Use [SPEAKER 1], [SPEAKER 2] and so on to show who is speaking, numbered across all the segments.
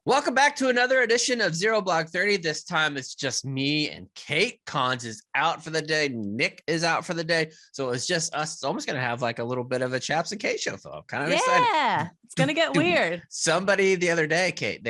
[SPEAKER 1] Welcome back to another edition of Zero Block 30. This time it's just me and Kate. Cons is out for the day. Nick is out for the day. So it's just us. It's almost going to have like a little bit of a Chaps and Kate show. So I'm kind of excited.
[SPEAKER 2] Yeah, it's going to get weird.
[SPEAKER 1] Somebody the other day, Kate,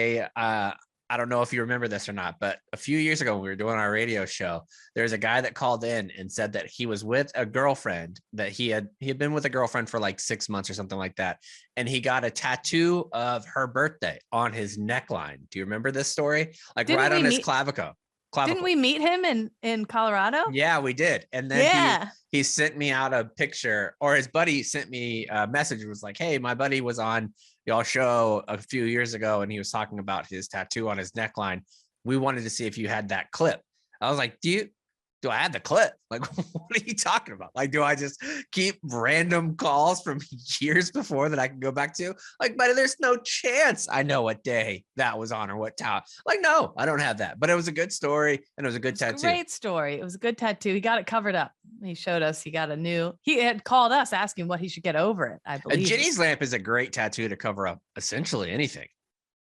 [SPEAKER 1] I don't know if you remember this or not, but a few years ago when we were doing our radio show, there's a guy that called in and said that he was with a girlfriend, that he had been with a girlfriend for like 6 months or something like that. And he got a tattoo of her birthday on his neckline. Do you remember this story? Like right on his clavicle.
[SPEAKER 2] Didn't we meet him in Colorado?
[SPEAKER 1] Yeah, we did. And then he sent me out a picture, or his buddy sent me a message. It was like, hey, my buddy was on y'all show a few years ago and he was talking about his tattoo on his neckline. We wanted to see if you had that clip. I was like, do I have the clip? Like, what are you talking about? Like, do I just keep random calls from years before that I can go back to? Like, but there's no chance I know what day that was on or what time. Like, no, I don't have that. But it was a good story and it was a good tattoo.
[SPEAKER 2] Great story. It was a good tattoo. He got it covered up. He showed us he had called us asking what he should get over it, I believe.
[SPEAKER 1] Ginny's lamp is a great tattoo to cover up essentially anything.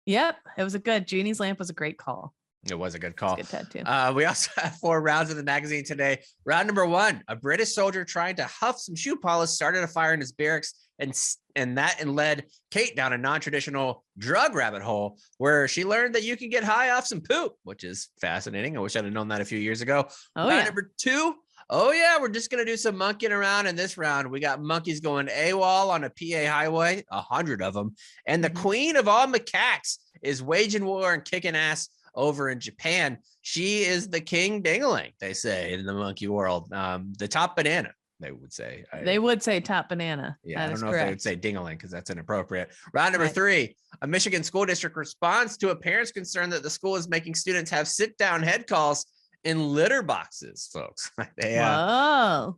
[SPEAKER 2] Yep. It was Ginny's lamp was a great call.
[SPEAKER 1] It was a good call.
[SPEAKER 2] Good tattoo.
[SPEAKER 1] We also have 4 rounds of the magazine today. Round number 1, a British soldier trying to huff some shoe polish started a fire in his barracks and led Kate down a non-traditional drug rabbit hole where she learned that you can get high off some poop, which is fascinating. I wish I'd have known that a few years ago. Round number 2. Oh yeah, we're just going to do some monkeying around in this round. We got monkeys going AWOL on a PA highway, 100 of them. And the queen of all macaques is waging war and kicking ass over in Japan. She is the king ding-a-ling, they say, in the monkey world. The top banana, they would say.
[SPEAKER 2] They would say top banana.
[SPEAKER 1] Yeah, I don't know if they would say ding-a-ling because that's inappropriate. Round number 3, a Michigan school district responds to a parent's concern that the school is making students have sit-down head calls in litter boxes, folks.
[SPEAKER 2] Whoa.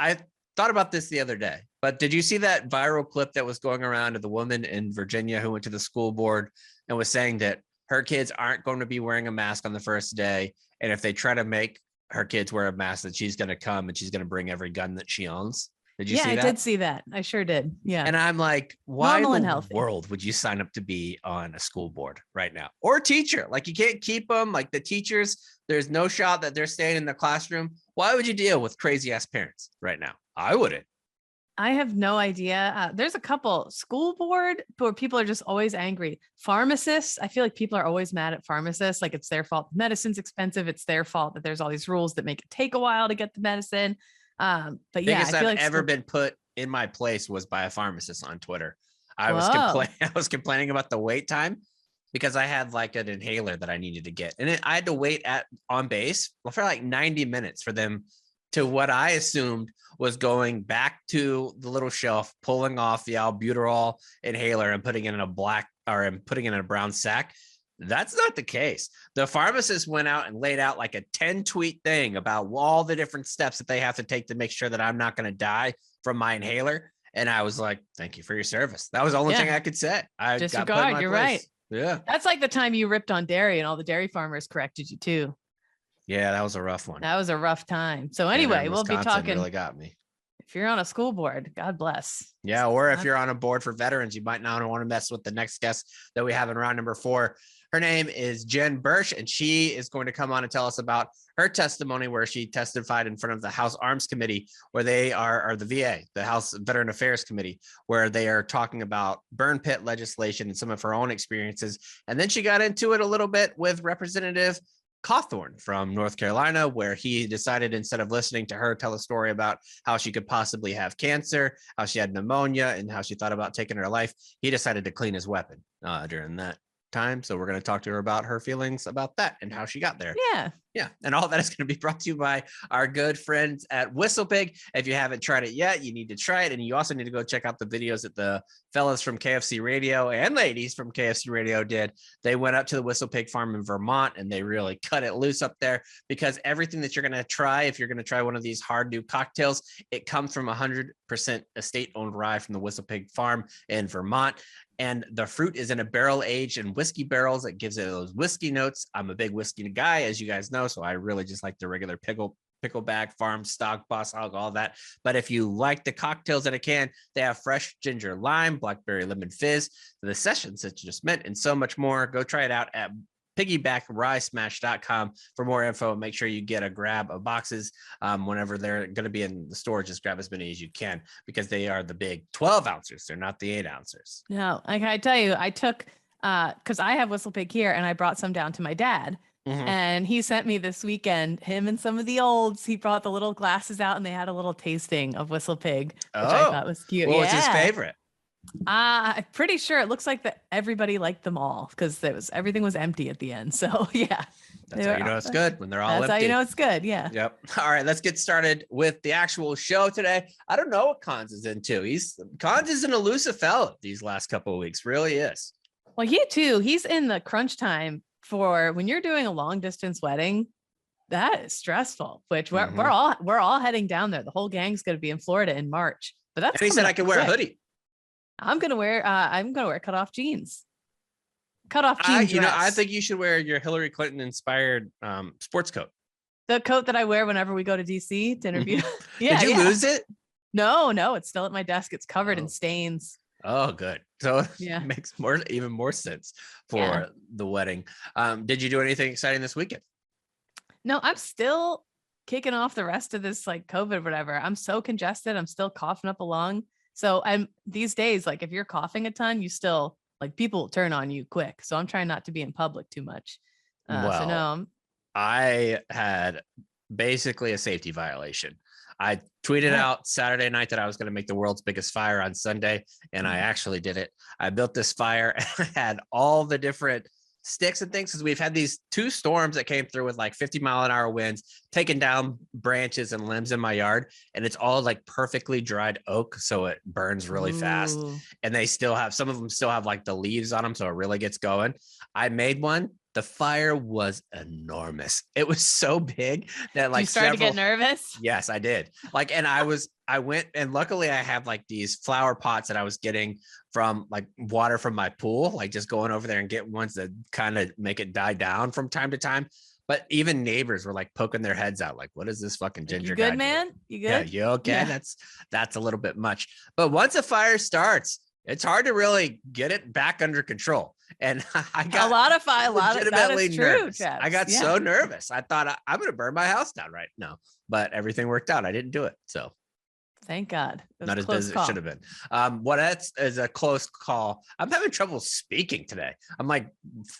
[SPEAKER 1] I thought about this the other day, but did you see that viral clip that was going around of the woman in Virginia who went to the school board and was saying that her kids aren't going to be wearing a mask on the first day, and if they try to make her kids wear a mask, that she's going to come and she's going to bring every gun that she owns? Did you see that?
[SPEAKER 2] Yeah, I did see that. I sure did. Yeah.
[SPEAKER 1] And I'm like, why in the world would you sign up to be on a school board right now? Or a teacher? Like, you can't keep them. Like, the teachers, there's no shot that they're staying in the classroom. Why would you deal with crazy ass parents right now? I wouldn't.
[SPEAKER 2] I have no idea. There's a couple. School board where people are just always angry. Pharmacists, I feel like people are always mad at pharmacists. Like, it's their fault. Medicine's expensive. It's their fault that there's all these rules that make it take a while to get the medicine. But yeah,
[SPEAKER 1] biggest I've ever been put in my place was by a pharmacist on Twitter. I was complaining about the wait time because I had like an inhaler that I needed to get, and I had to wait on base for like 90 minutes for them to what I assumed was going back to the little shelf, pulling off the albuterol inhaler and putting it in a brown sack. That's not the case. The pharmacist went out and laid out like a 10-tweet thing about all the different steps that they have to take to make sure that I'm not going to die from my inhaler. And I was like, thank you for your service. That was the only thing I could say. I
[SPEAKER 2] disregard. You're right.
[SPEAKER 1] Yeah.
[SPEAKER 2] That's like the time you ripped on dairy and all the dairy farmers corrected you too.
[SPEAKER 1] Yeah, that was a rough one.
[SPEAKER 2] That was a rough time. So anyway, we'll be talking.
[SPEAKER 1] Really got me.
[SPEAKER 2] If you're on a school board, God bless.
[SPEAKER 1] Yeah, or if you're on a board for veterans, you might not want to mess with the next guest that we have in round number 4. Her name is Jen Burch, and she is going to come on and tell us about her testimony where she testified in front of the House Arms Committee, where they are the VA, the House Veteran Affairs Committee, where they are talking about burn pit legislation and some of her own experiences. And then she got into it a little bit with Representative Cawthron from North Carolina, where he decided, instead of listening to her tell a story about how she could possibly have cancer, how she had pneumonia, and how she thought about taking her life, he decided to clean his weapon during that time. So we're going to talk to her about her feelings about that and how she got there. Yeah. And all that is going to be brought to you by our good friends at WhistlePig. If you haven't tried it yet, you need to try it. And you also need to go check out the videos that the fellas from KFC Radio and ladies from KFC Radio did. They went up to the WhistlePig farm in Vermont and they really cut it loose up there, because everything that you're going to try, if you're going to try one of these hard new cocktails, it comes from 100% estate-owned rye from the WhistlePig farm in Vermont. And the fruit is in a barrel aged in whiskey barrels. That gives it those whiskey notes. I'm a big whiskey guy, as you guys know, so I really just like the regular pickleback, farm stock, boss hog, all that. But if you like the cocktails in a can, they have fresh ginger lime, blackberry lemon fizz, the sessions that you just meant, and so much more. Go try it out at piggybackRyeSmash.com for more info. Make sure you get a grab of boxes whenever they're going to be in the store. Just grab as many as you can because they are the big 12 ounces. They're not the 8 ounces.
[SPEAKER 2] No, I tell you, I took because I have Whistle Pig here, and I brought some down to my dad. And he sent me this weekend, him and some of the olds. He brought the little glasses out, and they had a little tasting of Whistle Pig, which I thought was cute.
[SPEAKER 1] What was his favorite?
[SPEAKER 2] I'm pretty sure it looks like that everybody liked them all because everything was empty at the end. So yeah,
[SPEAKER 1] that's how you know it's good when they're all empty.
[SPEAKER 2] That's how you know it's good. Yeah.
[SPEAKER 1] Yep. All right, let's get started with the actual show today. I don't know what Cons is into. Cons is an elusive fella these last couple of weeks. Really is.
[SPEAKER 2] Well, he's in the crunch time for when you're doing a long distance wedding. That is stressful. Which we're all heading down there. The whole gang's going to be in Florida in March. But that's.
[SPEAKER 1] And he said I could wear a hoodie.
[SPEAKER 2] I'm gonna wear cutoff jeans. Cutoff jeans.
[SPEAKER 1] I think you should wear your Hillary Clinton inspired sports coat.
[SPEAKER 2] The coat that I wear whenever we go to DC to interview.
[SPEAKER 1] Yeah. Did you lose it?
[SPEAKER 2] No, it's still at my desk. It's covered in stains.
[SPEAKER 1] Oh, good. So it makes even more sense for the wedding. Did you do anything exciting this weekend?
[SPEAKER 2] No, I'm still kicking off the rest of this like COVID, whatever. I'm so congested. I'm still coughing up a lung. So I'm these days, like if you're coughing a ton, you still like people turn on you quick. So I'm trying not to be in public too much.
[SPEAKER 1] I had basically a safety violation. I tweeted out Saturday night that I was going to make the world's biggest fire on Sunday, and I actually did it. I built this fire and I had all the different sticks and things because we've had these 2 storms that came through with like 50-mile-an-hour winds, taking down branches and limbs in my yard, and it's all like perfectly dried oak, so it burns really fast. And they still have some of them still have like the leaves on them, so it really gets going. I made one. The fire was enormous. It was so big that like
[SPEAKER 2] you started to get nervous.
[SPEAKER 1] Yes, I did. Like, and I went and luckily I have like these flower pots that I was getting from like water from my pool, like just going over there and getting ones that kind of make it die down from time to time. But even neighbors were like poking their heads out, like, what is this fucking ginger guy?
[SPEAKER 2] You good, man? You good?
[SPEAKER 1] Yeah, you okay? Yeah. That's a little bit much. But once a fire starts, it's hard to really get it back under control. And I got legitimately nervous. I got so nervous. I thought I'm going to burn my house down right now, but everything worked out. I didn't do it. So
[SPEAKER 2] thank God.
[SPEAKER 1] Not as busy as it should have been. What is a close call. I'm having trouble speaking today. I'm like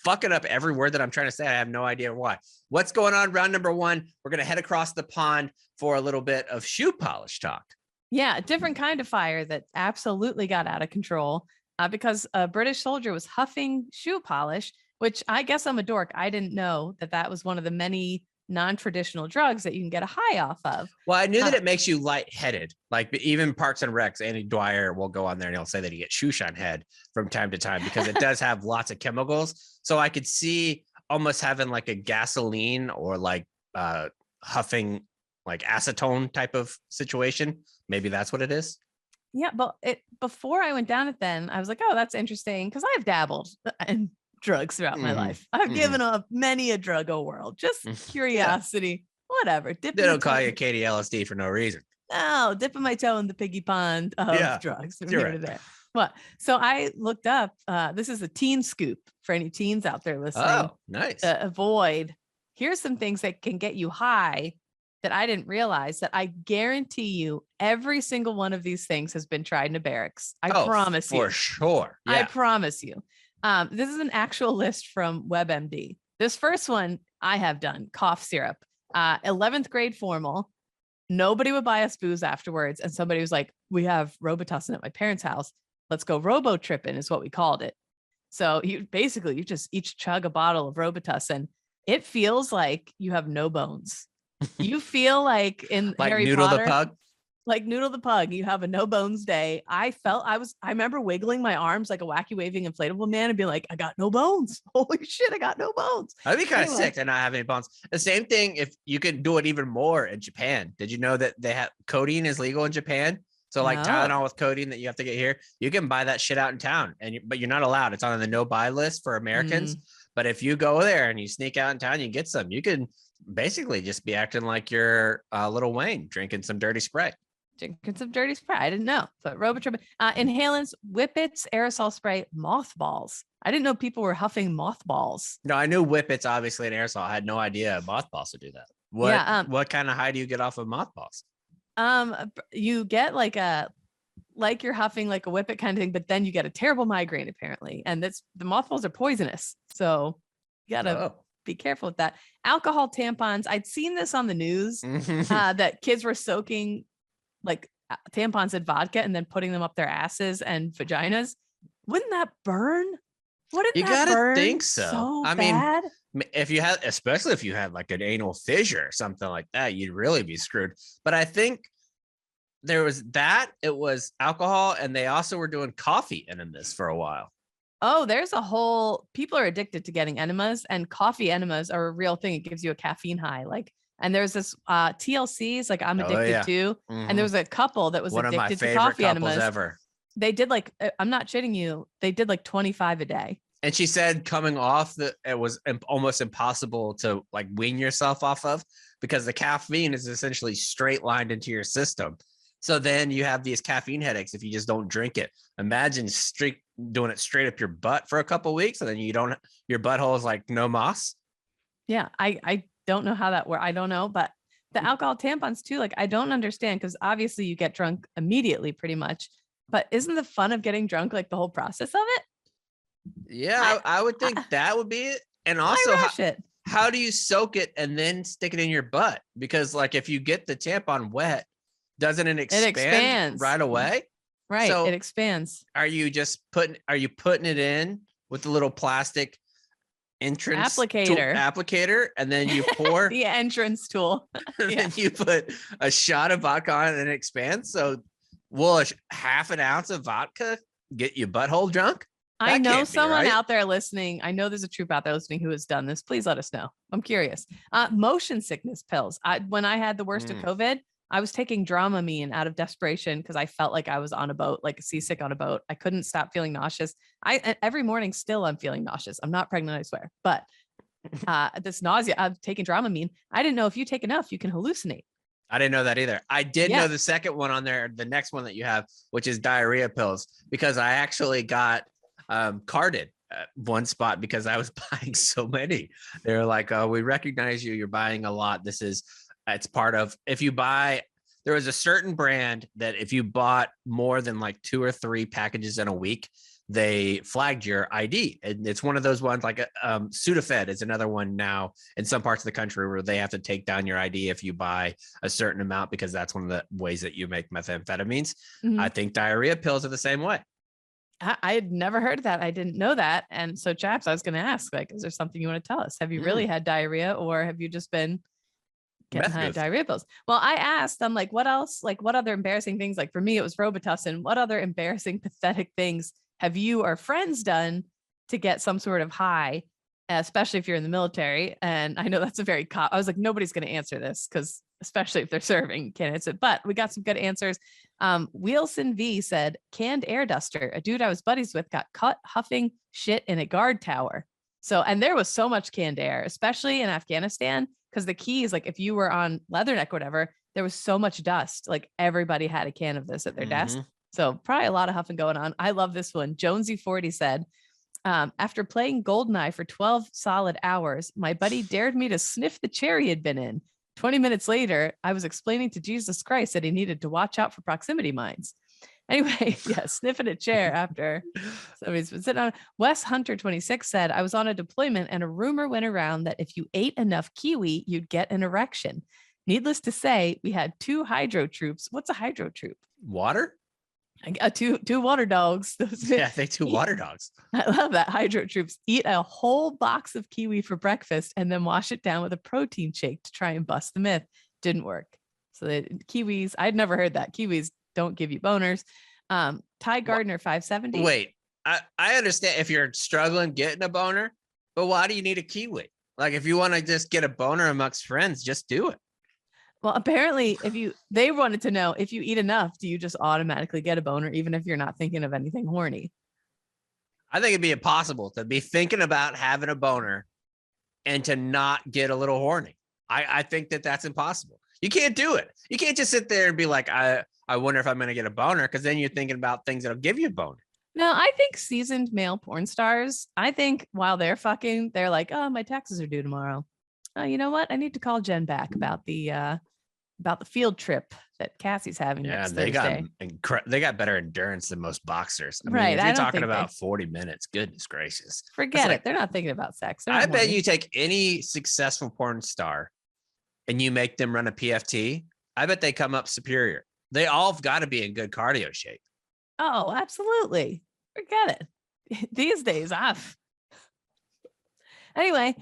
[SPEAKER 1] fucking up every word that I'm trying to say. I have no idea why. What's going on? Round number 1. We're going to head across the pond for a little bit of shoe polish talk.
[SPEAKER 2] Yeah, a different kind of fire that absolutely got out of control because a British soldier was huffing shoe polish, which I guess I'm a dork. I didn't know that was one of the many non-traditional drugs that you can get a high off of.
[SPEAKER 1] Well, I knew that it makes you lightheaded. Like even Parks and Recs, Andy Dwyer will go on there and he'll say that he gets shoe shine head from time to time because it does have lots of chemicals. So I could see almost having like a gasoline or like huffing like acetone type of situation. Maybe that's what it is.
[SPEAKER 2] Yeah, but before I went down it then, I was like, oh, that's interesting because I've dabbled in drugs throughout my life. I've given up many a drug a whirl. Just curiosity, whatever.
[SPEAKER 1] They don't call you Katie LSD for no reason.
[SPEAKER 2] No, dipping my toe in the piggy pond of drugs from here to there. What? So I looked up, this is a teen scoop for any teens out there listening.
[SPEAKER 1] Oh, nice.
[SPEAKER 2] Avoid. Here's some things that can get you high that I didn't realize that I guarantee you every single one of these things has been tried in a barracks. I promise you.
[SPEAKER 1] For sure. Yeah.
[SPEAKER 2] I promise you. This is an actual list from WebMD. This first one I have done, cough syrup, 11th grade formal. Nobody would buy us booze afterwards. And somebody was like, we have Robitussin at my parents' house. Let's go robo tripping is what we called it. So you just each chug a bottle of Robitussin. It feels like you have no bones. You feel like in
[SPEAKER 1] like
[SPEAKER 2] Harry
[SPEAKER 1] Noodle
[SPEAKER 2] Potter,
[SPEAKER 1] the Pug?
[SPEAKER 2] Like Noodle the Pug. You have a no bones day. I remember wiggling my arms like a wacky waving inflatable man and being like, I got no bones. Holy shit, I got no bones.
[SPEAKER 1] I'd be kind of sick to not have any bones. The same thing if you could do it even more in Japan. Did you know that they have codeine is legal in Japan? So like Tylenol with codeine that you have to get here, you can buy that shit out in town, but you're not allowed. It's on the no buy list for Americans. But if you go there and you sneak out in town, you get some. You can basically just be acting like you're Little Wayne drinking some dirty Sprite.
[SPEAKER 2] Drinking some dirty Sprite. I didn't know. But Robitussin, inhalants, whippets, aerosol spray, mothballs. I didn't know people were huffing mothballs.
[SPEAKER 1] No, I knew whippets obviously an aerosol. I had no idea mothballs would do that. What kind of high do you get off of mothballs?
[SPEAKER 2] You get like you're huffing like a whippet kind of thing, but then you get a terrible migraine apparently. And the mothballs are poisonous. So you gotta be careful with that. Alcohol tampons. I'd seen this on the news that kids were soaking like tampons in vodka and then putting them up their asses and vaginas. Wouldn't that burn? Wouldn't
[SPEAKER 1] you
[SPEAKER 2] that
[SPEAKER 1] gotta
[SPEAKER 2] burn
[SPEAKER 1] think so. I
[SPEAKER 2] bad?
[SPEAKER 1] mean, especially if you had like an anal fissure or something like that, you'd really be screwed. But I think there was that. It was alcohol, and they also were doing coffee enemas for a while.
[SPEAKER 2] Oh, there's a whole, people are addicted to getting enemas, and coffee enemas are a real thing. It gives you a caffeine high. And there's this TLCs, like I'm addicted to. And there was a couple that was
[SPEAKER 1] one
[SPEAKER 2] addicted
[SPEAKER 1] of my
[SPEAKER 2] to
[SPEAKER 1] favorite
[SPEAKER 2] coffee
[SPEAKER 1] couples
[SPEAKER 2] enemas.
[SPEAKER 1] Ever.
[SPEAKER 2] They did like, I'm not shitting you. They did like 25 a day.
[SPEAKER 1] And she said coming off it was almost impossible to like wean yourself off of, because the caffeine is essentially straight lined into your system. So then you have these caffeine headaches if you just don't drink it. Imagine doing it straight up your butt for a couple of weeks, and then your butthole is like no moss.
[SPEAKER 2] Yeah, I don't know how that works. I don't know, but the alcohol tampons too, like I don't understand, because obviously you get drunk immediately pretty much, but isn't the fun of getting drunk like the whole process of it?
[SPEAKER 1] Yeah, I would think that would be it. And also, how do you soak it and then stick it in your butt? Because like if you get the tampon wet, doesn't it expand? It expands right away?
[SPEAKER 2] Right, so it expands.
[SPEAKER 1] Are you putting it in with the little plastic entrance applicator, and then you pour
[SPEAKER 2] the entrance tool,
[SPEAKER 1] and then you put a shot of vodka on it and it expands? So will half an ounce of vodka get you butthole drunk?
[SPEAKER 2] I know someone out there listening. I know there's a troop out there listening who has done this. Please let us know. I'm curious. Motion sickness pills. When I had the worst of COVID, I was taking Dramamine out of desperation because I felt like I was on a boat, like seasick on a boat. I couldn't stop feeling nauseous. Every morning still I'm feeling nauseous. I'm not pregnant, I swear. But this nausea, I'm taking Dramamine. I didn't know if you take enough, you can hallucinate.
[SPEAKER 1] I didn't know that either. I did know the second one on there, the next one that you have, which is diarrhea pills, because I actually got carded at one spot because I was buying so many. They're like, oh, we recognize you're buying a lot. It's part of, there was a certain brand that if you bought more than like 2 or 3 packages in a week, they flagged your ID. And it's one of those ones, like Sudafed is another one now in some parts of the country where they have to take down your ID if you buy a certain amount, because that's one of the ways that you make methamphetamines. I think diarrhea pills are the same way.
[SPEAKER 2] I had never heard of that. I didn't know that. And so, chaps, I was going to ask, like, is there something you want to tell us? Have you really had diarrhea, or have you just been getting high diarrhea pills? Well, I asked, I'm like, what else? Like, what other embarrassing things? Like for me, it was Robitussin. What other embarrassing, pathetic things have you or friends done to get some sort of high, especially if you're in the military? And I know that's I was like, nobody's going to answer this, because especially if they're serving, you can't answer it. But we got some good answers. Wilson V said, canned air duster. A dude I was buddies with got caught huffing shit in a guard tower. So, and there was so much canned air, especially in Afghanistan, because the keys, like if you were on Leatherneck or whatever, there was so much dust. Like everybody had a can of this at their desk. So probably a lot of huffing going on. I love this one. Jonesy40 said, after playing Goldeneye for 12 solid hours, my buddy dared me to sniff the chair he had been in. 20 minutes later, I was explaining to Jesus Christ that he needed to watch out for proximity mines. Anyway, sniffing a chair after somebody's been sitting on. Wes Hunter 26 said, I was on a deployment and a rumor went around that if you ate enough kiwi, you'd get an erection. Needless to say, we had 2 hydro troops. What's a hydro troop?
[SPEAKER 1] Water?
[SPEAKER 2] Two water dogs.
[SPEAKER 1] Yeah, they 2 water dogs.
[SPEAKER 2] I love that. Hydro troops eat a whole box of kiwi for breakfast and then wash it down with a protein shake to try and bust the myth. Didn't work. So the kiwis, I'd never heard that. Kiwis don't give you boners. Ty Gardner 570.
[SPEAKER 1] Wait, I understand if you're struggling getting a boner, but why do you need a kiwi? Like if you want to just get a boner amongst friends, just do it.
[SPEAKER 2] Well, apparently they wanted to know, if you eat enough, do you just automatically get a boner, even if you're not thinking of anything horny?
[SPEAKER 1] I think it'd be impossible to be thinking about having a boner and to not get a little horny. I think that that's impossible. You can't do it. You can't just sit there and be like, I wonder if I'm going to get a boner, because then you're thinking about things that'll give you a boner.
[SPEAKER 2] No, I think seasoned male porn stars, I think while they're fucking, they're like, oh, my taxes are due tomorrow. Oh, you know what? I need to call Jen back about the field trip that Cassie's having next Thursday.
[SPEAKER 1] They got better endurance than most boxers. I mean,
[SPEAKER 2] Right.
[SPEAKER 1] if you're talking about 40 minutes, goodness gracious.
[SPEAKER 2] Forget it. They're not thinking about sex.
[SPEAKER 1] I bet you take any successful porn star and you make them run a PFT, I bet they come up superior. They all have got to be in good cardio shape.
[SPEAKER 2] Oh, absolutely. Forget it. These days off. Anyway,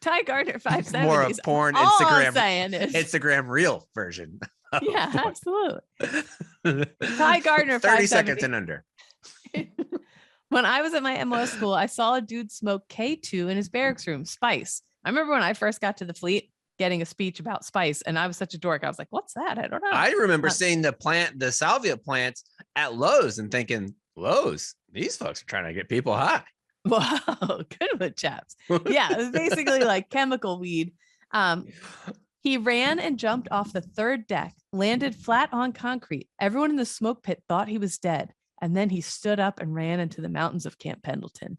[SPEAKER 2] Ty Gardner 570.
[SPEAKER 1] More of porn Instagram reel version.
[SPEAKER 2] Yeah, absolutely. Ty Gardner
[SPEAKER 1] 30 seconds and under.
[SPEAKER 2] When I was at my MOS school, I saw a dude smoke K2 in his barracks room, spice. I remember when I first got to the fleet getting a speech about spice, and I was such a dork. I was like, what's that? I don't know.
[SPEAKER 1] I remember seeing the salvia plants at Lowe's and thinking, Lowe's, these folks are trying to get people high.
[SPEAKER 2] Whoa, good one, chaps. Yeah, it was basically like chemical weed. He ran and jumped off the third deck, landed flat on concrete. Everyone in the smoke pit thought he was dead. And then he stood up and ran into the mountains of Camp Pendleton.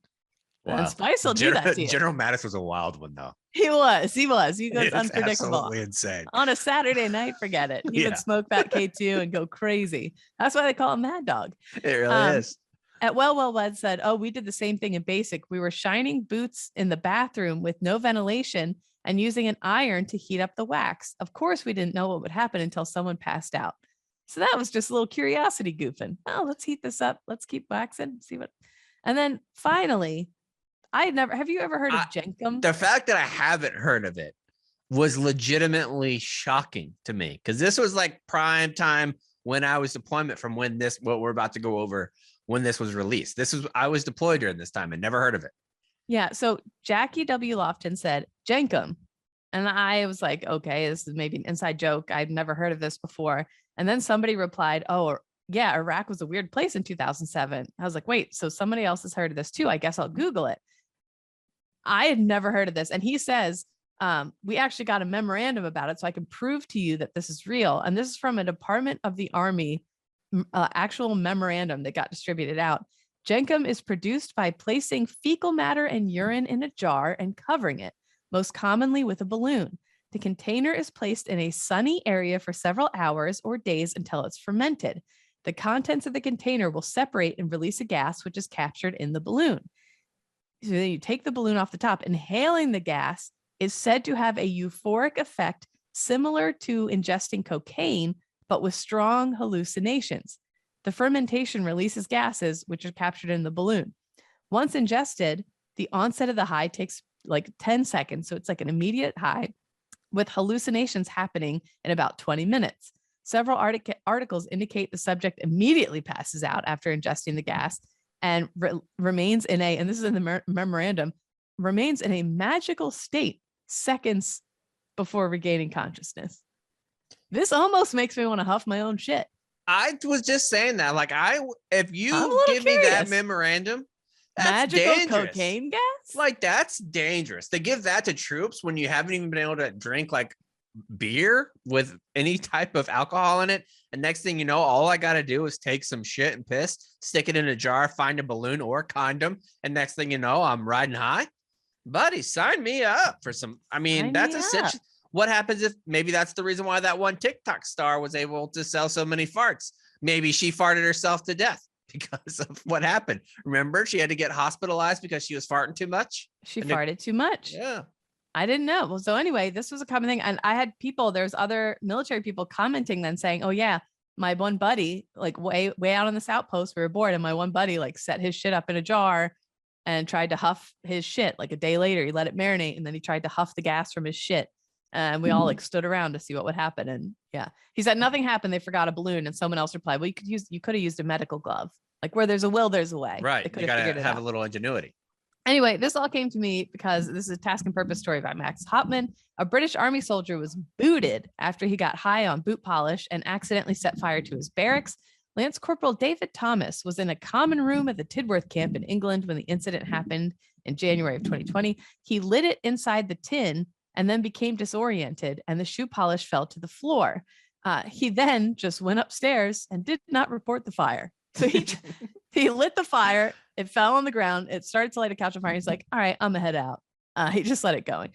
[SPEAKER 2] Wow. And Spice will do that to you.
[SPEAKER 1] General Mattis was a wild one, though.
[SPEAKER 2] He was. He was unpredictable.
[SPEAKER 1] Absolutely insane.
[SPEAKER 2] On a Saturday night, forget it. He would smoke that K2 and go crazy. That's why they call him Mad Dog.
[SPEAKER 1] It really is.
[SPEAKER 2] At Wed said, oh, we did the same thing in basic. We were shining boots in the bathroom with no ventilation and using an iron to heat up the wax. Of course, we didn't know what would happen until someone passed out. So that was just a little curiosity goofing. Oh, let's heat this up. Let's keep waxing, see what. And then finally, have you ever heard of Jenkum?
[SPEAKER 1] The fact that I haven't heard of it was legitimately shocking to me, because this was like prime time when I was deployment from what we're about to go over, when this was released. I was deployed during this time and never heard of it.
[SPEAKER 2] Yeah. So Jackie W. Lofton said Jenkum. And I was like, okay, this is maybe an inside joke. I'd never heard of this before. And then somebody replied, oh, yeah, Iraq was a weird place in 2007. I was like, wait, so somebody else has heard of this too. I guess I'll Google it. I had never heard of this. And he says, we actually got a memorandum about it, so I can prove to you that this is real. And this is from a Department of the Army actual memorandum that got distributed out. Jenkum is produced by placing fecal matter and urine in a jar and covering it, most commonly with a balloon. The container is placed in a sunny area for several hours or days until it's fermented. The contents of the container will separate and release a gas, which is captured in the balloon. So then you take the balloon off the top. Inhaling the gas is said to have a euphoric effect similar to ingesting cocaine, but with strong hallucinations. The fermentation releases gases, which are captured in the balloon. Once ingested, the onset of the high takes like 10 seconds. So it's like an immediate high, with hallucinations happening in about 20 minutes. Several articles indicate the subject immediately passes out after ingesting the gas and remains in and this is in the memorandum, remains in a magical state seconds before regaining consciousness. This almost makes me want to huff my own shit.
[SPEAKER 1] I was just saying that, like, if you give me that memorandum, that's
[SPEAKER 2] magical
[SPEAKER 1] dangerous.
[SPEAKER 2] Cocaine gas?
[SPEAKER 1] Like, that's dangerous. They give that to troops when you haven't even been able to drink like beer with any type of alcohol in it. And next thing you know, all I got to do is take some shit and piss, stick it in a jar, find a balloon or a condom. And next thing you know, I'm riding high. Buddy, sign me up for some. I mean, that's essentially what happens if maybe that's the reason why that one TikTok star was able to sell so many farts. Maybe she farted herself to death because of what happened. Remember, she had to get hospitalized because she was farting too much.
[SPEAKER 2] She farted too much.
[SPEAKER 1] Yeah.
[SPEAKER 2] I didn't know. Well, so anyway, this was a common thing. And I had there's other military people commenting then saying, oh yeah, my one buddy, like way out on this outpost, we were bored. And my one buddy like set his shit up in a jar and tried to huff his shit. Like a day later, he let it marinate. And then he tried to huff the gas from his shit. And we all like stood around to see what would happen. And yeah, he said nothing happened. They forgot a balloon. And someone else replied, well, you could have used a medical glove. Like where there's a will, there's a way.
[SPEAKER 1] Right. You got to have a little ingenuity.
[SPEAKER 2] Anyway, this all came to me because this is a task and purpose story by Max Hopman. A British Army soldier was booted after he got high on boot polish and accidentally set fire to his barracks. Lance Corporal David Thomas was in a common room at the Tidworth camp in England when the incident happened in January of 2020. He lit it inside the tin and then became disoriented, and the shoe polish fell to the floor. He then just went upstairs and did not report the fire. So he lit the fire. It fell on the ground. It started to light a couch on fire. He's like, all right, I'm gonna head out. He just let it going.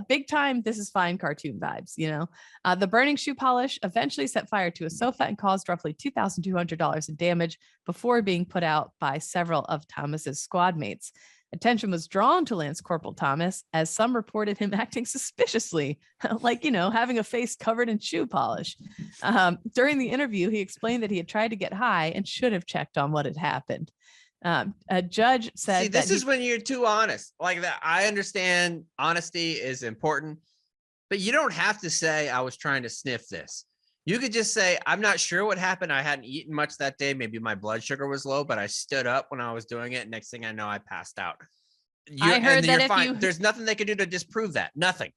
[SPEAKER 2] Big time. This is fine cartoon vibes, you know. The burning shoe polish eventually set fire to a sofa and caused roughly $2,200 in damage before being put out by several of Thomas's squad mates. Attention was drawn to Lance Corporal Thomas, as some reported him acting suspiciously, like, you know, having a face covered in shoe polish. During the interview, he explained that he had tried to get high and should have checked on what had happened. A judge said,
[SPEAKER 1] see, this is when you're too honest. Like that, I understand honesty is important, but you don't have to say I was trying to sniff this. You could just say, I'm not sure what happened. I hadn't eaten much that day. Maybe my blood sugar was low, but I stood up when I was doing it. Next thing I know, I passed out.
[SPEAKER 2] I heard that
[SPEAKER 1] there's nothing they can do to disprove that. Nothing.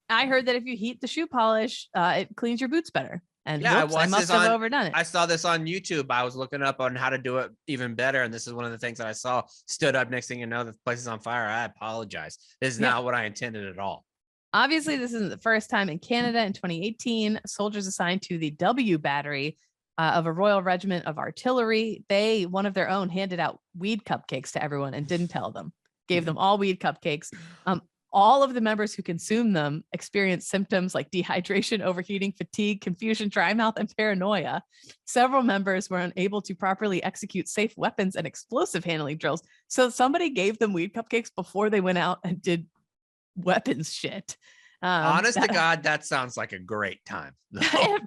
[SPEAKER 2] I heard that if you heat the shoe polish, it cleans your boots better. And
[SPEAKER 1] yeah,
[SPEAKER 2] whoops, I must have overdone it.
[SPEAKER 1] I saw this on YouTube. I was looking up on how to do it even better. And this is one of the things that I saw. Stood up, next thing you know, the place is on fire. I apologize. This is not what I intended at all. Obviously,
[SPEAKER 2] this isn't the first time. In Canada in 2018, soldiers assigned to the W Battery of a Royal Regiment of Artillery, one of their own, handed out weed cupcakes to everyone and didn't tell them. Gave them all weed cupcakes. All of the members who consumed them experienced symptoms like dehydration, overheating, fatigue, confusion, dry mouth, and paranoia. Several members were unable to properly execute safe weapons and explosive handling drills. So somebody gave them weed cupcakes before they went out and did weapons shit.
[SPEAKER 1] Honest to God, that sounds like a great time.
[SPEAKER 2] Yeah,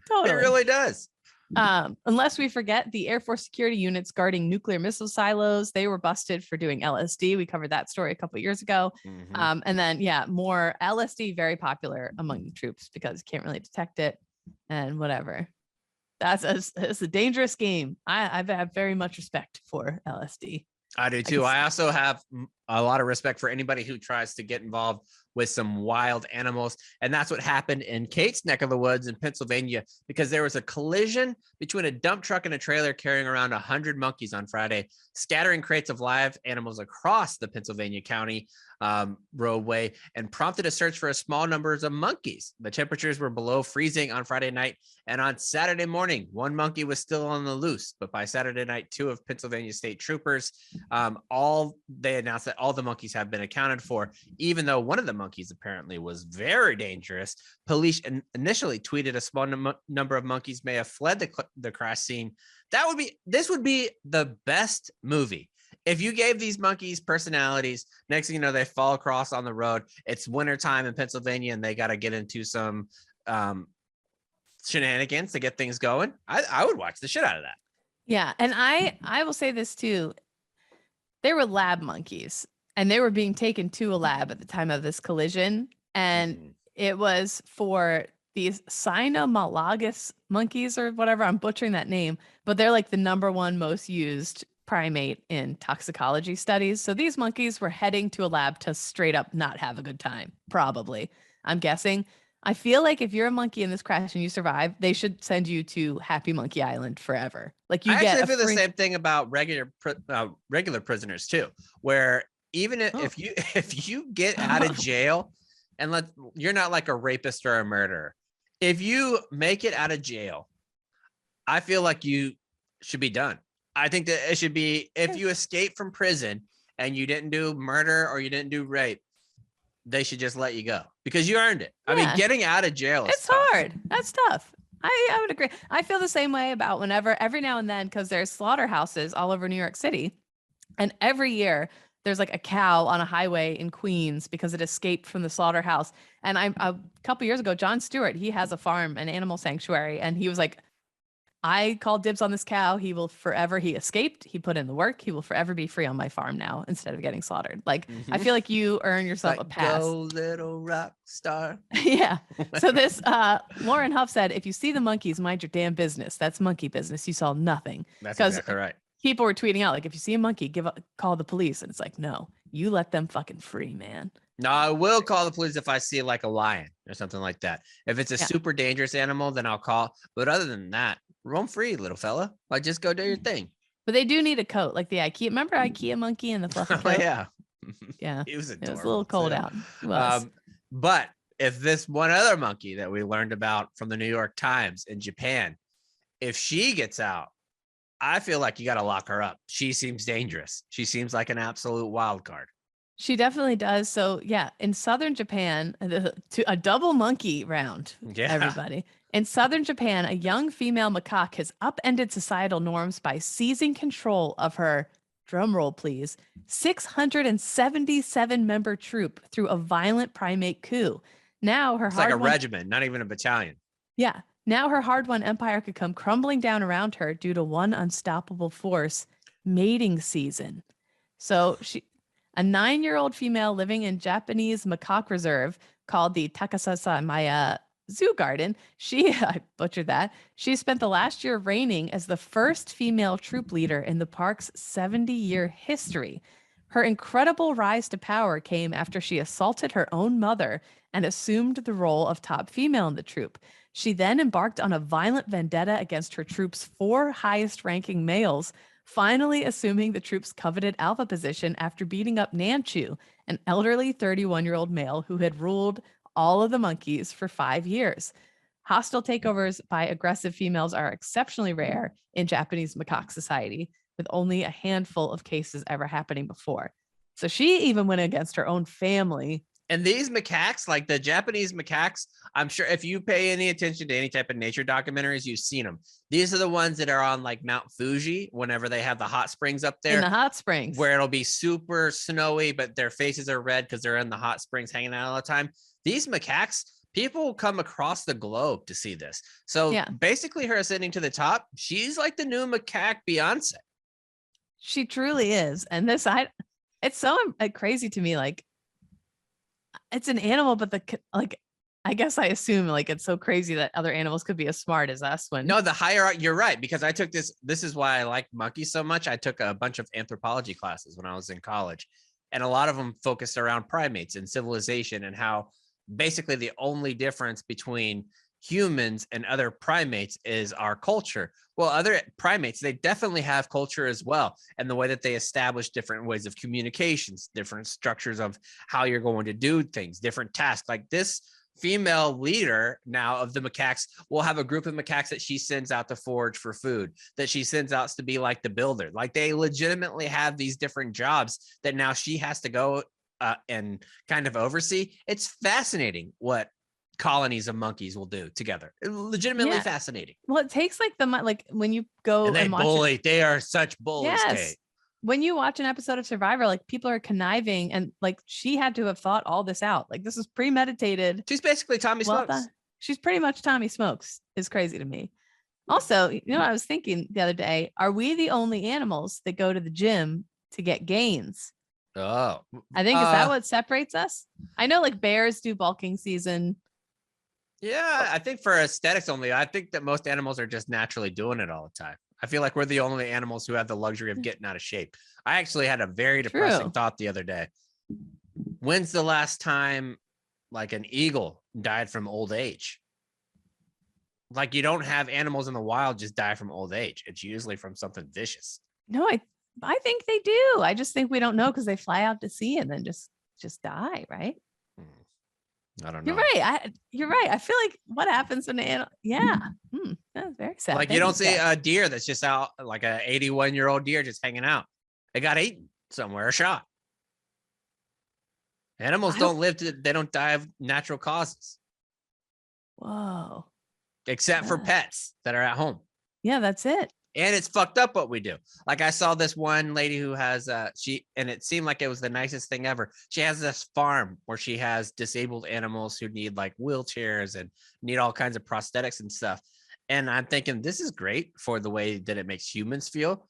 [SPEAKER 2] totally.
[SPEAKER 1] It really does.
[SPEAKER 2] Unless we forget the Air Force security units guarding nuclear missile silos, they were busted for doing LSD. We covered that story a couple of years ago. And then, more LSD, very popular among the troops because you can't really detect it and whatever. It's a dangerous game. I have very much respect for LSD.
[SPEAKER 1] I do too. I also have a lot of respect for anybody who tries to get involved with some wild animals. And that's what happened in Kate's neck of the woods in Pennsylvania, because there was a collision between a dump truck and a trailer carrying around 100 monkeys on Friday, scattering crates of live animals across the Pennsylvania County roadway, and prompted a search for a small numbers of monkeys. The temperatures were below freezing on Friday night, and on Saturday morning, one monkey was still on the loose. But by Saturday night, 2 of Pennsylvania state troopers, they announced that all the monkeys have been accounted for, even though one of the monkeys apparently was very dangerous. Police initially tweeted a small number of monkeys may have fled the crash scene. This would be the best movie. If you gave these monkeys personalities, next thing you know, they fall across on the road. It's wintertime in Pennsylvania and they got to get into some shenanigans to get things going. I would watch the shit out of that.
[SPEAKER 2] Yeah. And I will say this too. They were lab monkeys and they were being taken to a lab at the time of this collision. And it was for these cynomolgus monkeys or whatever. I'm butchering that name, but they're like the #1 most used primate in toxicology studies. So these monkeys were heading to a lab to straight up not have a good time. Probably, I'm guessing. I feel like if you're a monkey in this crash and you survive, they should send you to Happy Monkey Island forever. Like you
[SPEAKER 1] I feel the same thing about regular prisoners too, where even if you get out of jail and you're not like a rapist or a murderer, if you make it out of jail, I feel like you should be done. I think that it should be, if you escape from prison and you didn't do murder or you didn't do rape, they should just let you go because you earned it. Yeah. I mean, getting out of jail is tough.
[SPEAKER 2] Hard. That's tough. I would agree. I feel the same way about every now and then, because there's slaughterhouses all over New York City. And every year there's like a cow on a highway in Queens because it escaped from the slaughterhouse. And a couple years ago, Jon Stewart, he has a farm, an animal sanctuary. And he was like, I called dibs on this cow. He escaped. He put in the work. He will forever be free on my farm now instead of getting slaughtered. Like, I feel like you earn yourself a pass.
[SPEAKER 1] Go little rock star.
[SPEAKER 2] Yeah. So this, Lauren Huff said, if you see the monkeys, mind your damn business. That's monkey business. You saw nothing.
[SPEAKER 1] That's exactly right.
[SPEAKER 2] People were tweeting out, like, if you see a monkey, call the police. And it's like, no, you let them fucking free, man.
[SPEAKER 1] No, I will call the police if I see like a lion or something like that. If it's a super dangerous animal, then I'll call. But other than that, roam free, little fella. Like, just go do your thing.
[SPEAKER 2] But they do need a coat, like the IKEA. Remember IKEA monkey and the fluffy coat?
[SPEAKER 1] Yeah.
[SPEAKER 2] Yeah.
[SPEAKER 1] He was adorable.
[SPEAKER 2] It was a little cold
[SPEAKER 1] too.
[SPEAKER 2] out. It was.
[SPEAKER 1] But if this one other monkey that we learned about from the New York Times in Japan, if she gets out, I feel like you got to lock her up. She seems dangerous. She seems like an absolute wild card.
[SPEAKER 2] She definitely does. So yeah, in southern Japan, to a double monkey round,
[SPEAKER 1] Yeah.
[SPEAKER 2] everybody. In southern Japan, a young female macaque has upended societal norms by seizing control of her, drumroll please, 677 member troop through a violent primate coup. Now her
[SPEAKER 1] It's like a regiment, not even a battalion.
[SPEAKER 2] Yeah. Now her hard-won empire could come crumbling down around her due to one unstoppable force, mating season. So a 9-year-old female living in Japanese macaque reserve called the Takasasa Maya Zoo Garden. I butchered that. She spent the last year reigning as the first female troop leader in the park's 70-year history. Her incredible rise to power came after she assaulted her own mother and assumed the role of top female in the troop. She then embarked on a violent vendetta against her troop's 4 highest-ranking males, finally assuming the troop's coveted alpha position after beating up Nanchu, an elderly 31-year-old male who had ruled all of the monkeys for 5 years. Hostile takeovers by aggressive females are exceptionally rare in Japanese macaque society, with only a handful of cases ever happening before. So she even went against her own family.
[SPEAKER 1] And these macaques, like the Japanese macaques, I'm sure if you pay any attention to any type of nature documentaries, you've seen them. These are the ones that are on like Mount Fuji, whenever they have the hot springs up there.
[SPEAKER 2] In the hot springs.
[SPEAKER 1] Where it'll be super snowy, but their faces are red because they're in the hot springs hanging out all the time. These macaques, people come across the globe to see this. So basically her ascending to the top, she's like the new macaque Beyonce.
[SPEAKER 2] She truly is. And it's so crazy to me. Like, it's an animal, but I guess I assume like it's so crazy that other animals could be as smart as us.
[SPEAKER 1] No, the higher you're right, because I took this is why I like monkeys so much. I took a bunch of anthropology classes when I was in college, and a lot of them focused around primates and civilization and how basically the only difference between humans and other primates is our culture. Well, other primates, they definitely have culture as well, and the way that they establish different ways of communications, different structures of how you're going to do things, different tasks. Like this female leader now of the macaques will have a group of macaques that she sends out to forage for food, that she sends out to be like the builder. Like they legitimately have these different jobs that now she has to go and kind of oversee. It's fascinating what colonies of monkeys will do together. Legitimately fascinating.
[SPEAKER 2] Well, it takes like when you go
[SPEAKER 1] and
[SPEAKER 2] watch
[SPEAKER 1] bully. They are such bullies.
[SPEAKER 2] Yes. When you watch an episode of Survivor, like people are conniving, and like she had to have thought all this out. Like this is premeditated.
[SPEAKER 1] She's basically Tommy Smokes.
[SPEAKER 2] She's pretty much Tommy Smokes. Is crazy to me. Also, I was thinking the other day, are we the only animals that go to the gym to get gains?
[SPEAKER 1] Oh,
[SPEAKER 2] I think is that what separates us? I know like bears do bulking season.
[SPEAKER 1] Yeah, I think for aesthetics only. I think that most animals are just naturally doing it all the time. I feel like we're the only animals who have the luxury of getting out of shape. I actually had a very depressing thought the other day. When's the last time like an eagle died from old age? Like you don't have animals in the wild just die from old age. It's usually from something vicious.
[SPEAKER 2] No, I think they do. I just think we don't know because they fly out to sea and then just die, right?
[SPEAKER 1] I don't know.
[SPEAKER 2] You're right. I feel like what happens when an animal? Yeah, that's very sad.
[SPEAKER 1] Like you don't see a deer that's just out, like a 81-year-old deer just hanging out. It got eaten somewhere, or shot. Animals they don't die of natural causes.
[SPEAKER 2] Whoa.
[SPEAKER 1] Except for pets that are at home.
[SPEAKER 2] Yeah, that's it.
[SPEAKER 1] And it's fucked up what we do. Like I saw this one lady who has and it seemed like it was the nicest thing ever. She has this farm where she has disabled animals who need like wheelchairs and need all kinds of prosthetics and stuff. And I'm thinking this is great for the way that it makes humans feel.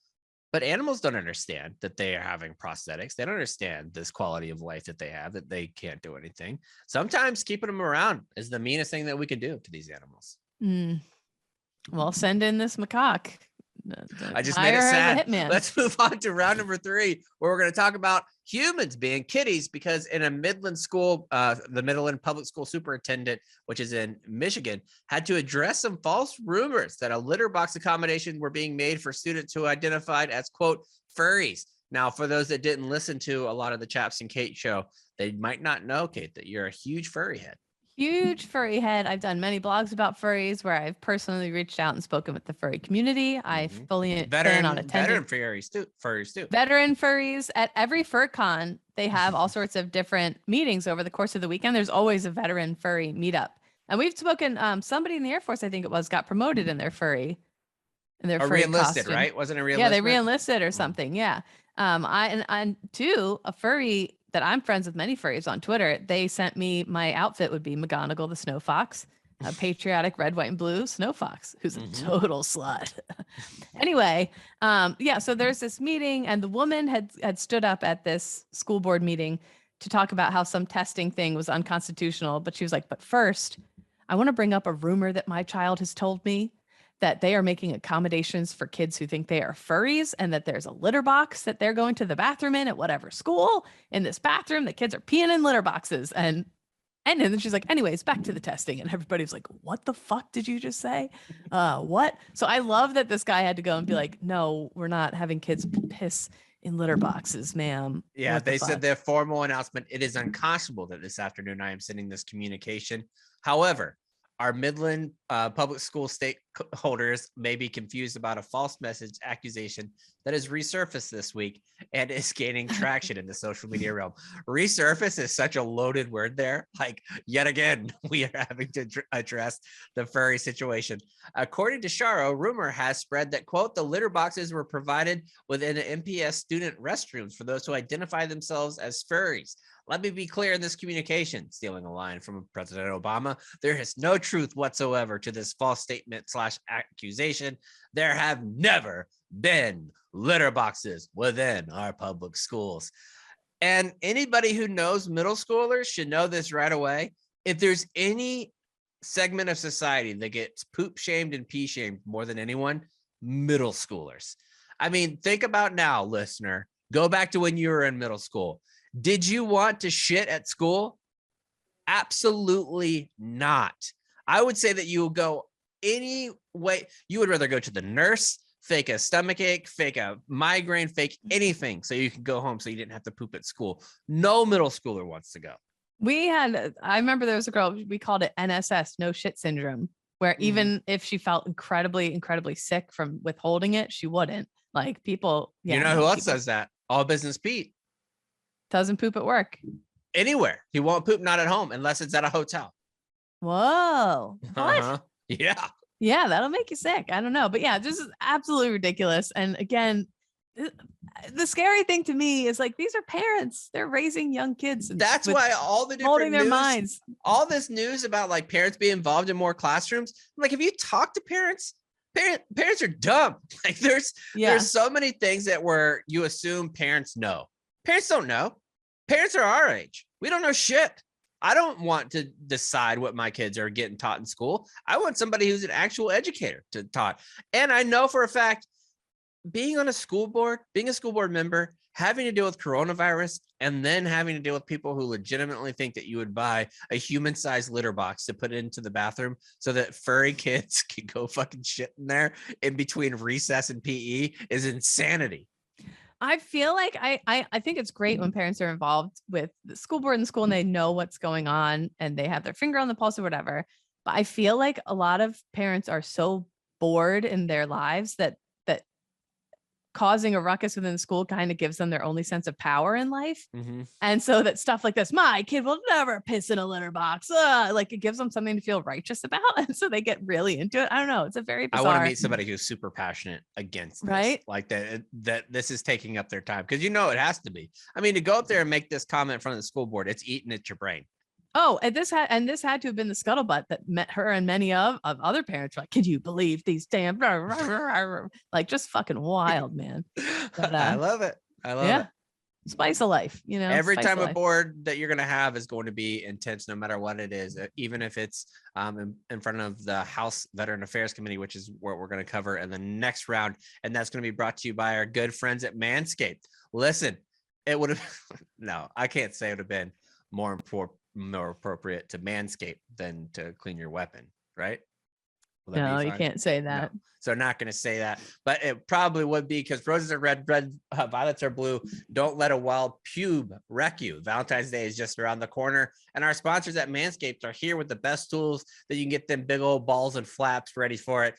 [SPEAKER 1] But animals don't understand that they are having prosthetics. They don't understand this quality of life that they have, that they can't do anything. Sometimes keeping them around is the meanest thing that we can do to these animals.
[SPEAKER 2] Well, send in this macaque.
[SPEAKER 1] I just made it sad. Let's move on to round number 3, where we're going to talk about humans being kitties, because in a Midland school, the Midland Public School superintendent, which is in Michigan, had to address some false rumors that a litter box accommodation were being made for students who identified as, quote, furries. Now, for those that didn't listen to a lot of the Chaps and Kate show, they might not know, Kate, that you're a huge furry head.
[SPEAKER 2] Huge furry head. I've done many blogs about furries where I've personally reached out and spoken with the furry community. I fully plan on attending.
[SPEAKER 1] Veteran furries too.
[SPEAKER 2] Veteran furries at every FurCon. They have all sorts of different meetings over the course of the weekend. There's always a veteran furry meetup. And we've spoken, somebody in the Air Force, I think it was, got promoted in their furry
[SPEAKER 1] re-enlisted,
[SPEAKER 2] costume.
[SPEAKER 1] right? Wasn't it re-enlistment?
[SPEAKER 2] Yeah, they re-enlisted or something. Yeah. And too, a furry that I'm friends with many furries on Twitter, they sent me, my outfit would be McGonagall the Snow Fox, a patriotic red, white, and blue snow fox who's a total slut. Anyway, so there's this meeting, and the woman had stood up at this school board meeting to talk about how some testing thing was unconstitutional. But she was like, but first, I want to bring up a rumor that my child has told me, that they are making accommodations for kids who think they are furries, and that there's a litter box that they're going to the bathroom in at whatever school. In this bathroom, the kids are peeing in litter boxes. And then she's like, anyways, back to the testing. And everybody's like, what the fuck did you just say? What? So I love that this guy had to go and be like, no, we're not having kids piss in litter boxes, ma'am.
[SPEAKER 1] Yeah, they said their formal announcement, it is unconscionable that this afternoon I am sending this communication. However, our Midland public school stakeholders may be confused about a false message accusation that has resurfaced this week and is gaining traction in the social media realm. Resurface is such a loaded word there. Like, yet again, we are having to address the furry situation. According to Sharo, rumor has spread that, quote, the litter boxes were provided within an MPS student restrooms for those who identify themselves as furries. Let me be clear in this communication, stealing a line from President Obama, there is no truth whatsoever to this false statement / accusation. There have never been litter boxes within our public schools. And anybody who knows middle schoolers should know this right away. If there's any segment of society that gets poop shamed and pee shamed more than anyone, middle schoolers. I mean, think about now, listener. Go back to when you were in middle school. Did you want to shit at school? Absolutely not. I would say that you will go any way. You would rather go to the nurse, fake a stomach ache, fake a migraine, fake anything so you can go home so you didn't have to poop at school. No middle schooler wants to go.
[SPEAKER 2] I remember there was a girl, we called it NSS, no shit syndrome, where even if she felt incredibly, incredibly sick from withholding it, she wouldn't. Like people. Yeah,
[SPEAKER 1] you know who else says that? All Business Pete.
[SPEAKER 2] Doesn't poop at work.
[SPEAKER 1] Anywhere. He won't poop, not at home, unless it's at a hotel.
[SPEAKER 2] Whoa. What?
[SPEAKER 1] Yeah.
[SPEAKER 2] Yeah, that'll make you sick. I don't know. But yeah, this is absolutely ridiculous. And again, the scary thing to me is like, these are parents. They're raising young kids.
[SPEAKER 1] That's why all the different
[SPEAKER 2] holding their minds.
[SPEAKER 1] All this news about like parents being involved in more classrooms. Like, if you talk to parents are dumb. Like there's so many things that where you assume parents know. Parents don't know. Parents are our age. We don't know shit. I don't want to decide what my kids are getting taught in school. I want somebody who's an actual educator to taught. And I know for a fact, being a school board member, having to deal with coronavirus, and then having to deal with people who legitimately think that you would buy a human-sized litter box to put into the bathroom so that furry kids can go fucking shit in there in between recess and PE is insanity.
[SPEAKER 2] I feel like I think it's great when parents are involved with the school board and school and they know what's going on and they have their finger on the pulse or whatever. But I feel like a lot of parents are so bored in their lives that causing a ruckus within the school kind of gives them their only sense of power in life. And so that stuff like this, my kid will never piss in a litter box. Like it gives them something to feel righteous about. And so they get really into it. I don't know. It's a very bizarre.
[SPEAKER 1] I want to meet somebody who's super passionate against this.
[SPEAKER 2] Right?
[SPEAKER 1] Like that this is taking up their time. Because it has to be. I mean, to go up there and make this comment in front of the school board, it's eating at your brain.
[SPEAKER 2] Oh, and this had to have been the scuttlebutt that met her and many of other parents. Like, can you believe these damn like just fucking wild, man. But,
[SPEAKER 1] I love it. I love it.
[SPEAKER 2] Spice of life,
[SPEAKER 1] Every time a board that you're going to have is going to be intense, no matter what it is, even if it's in front of the House Veteran Affairs Committee, which is what we're going to cover in the next round. And that's going to be brought to you by our good friends at Manscaped. Listen, it would have, no, I can't say it would have been more appropriate to manscape than to clean your weapon, right? Will that
[SPEAKER 2] No,
[SPEAKER 1] be
[SPEAKER 2] you
[SPEAKER 1] fine?
[SPEAKER 2] can't say that.
[SPEAKER 1] No. So not going to say that, but it probably would be because roses are red, violets are blue. Don't let a wild pube wreck you. Valentine's Day is just around the corner, and our sponsors at Manscaped are here with the best tools that you can get them big old balls and flaps ready for it.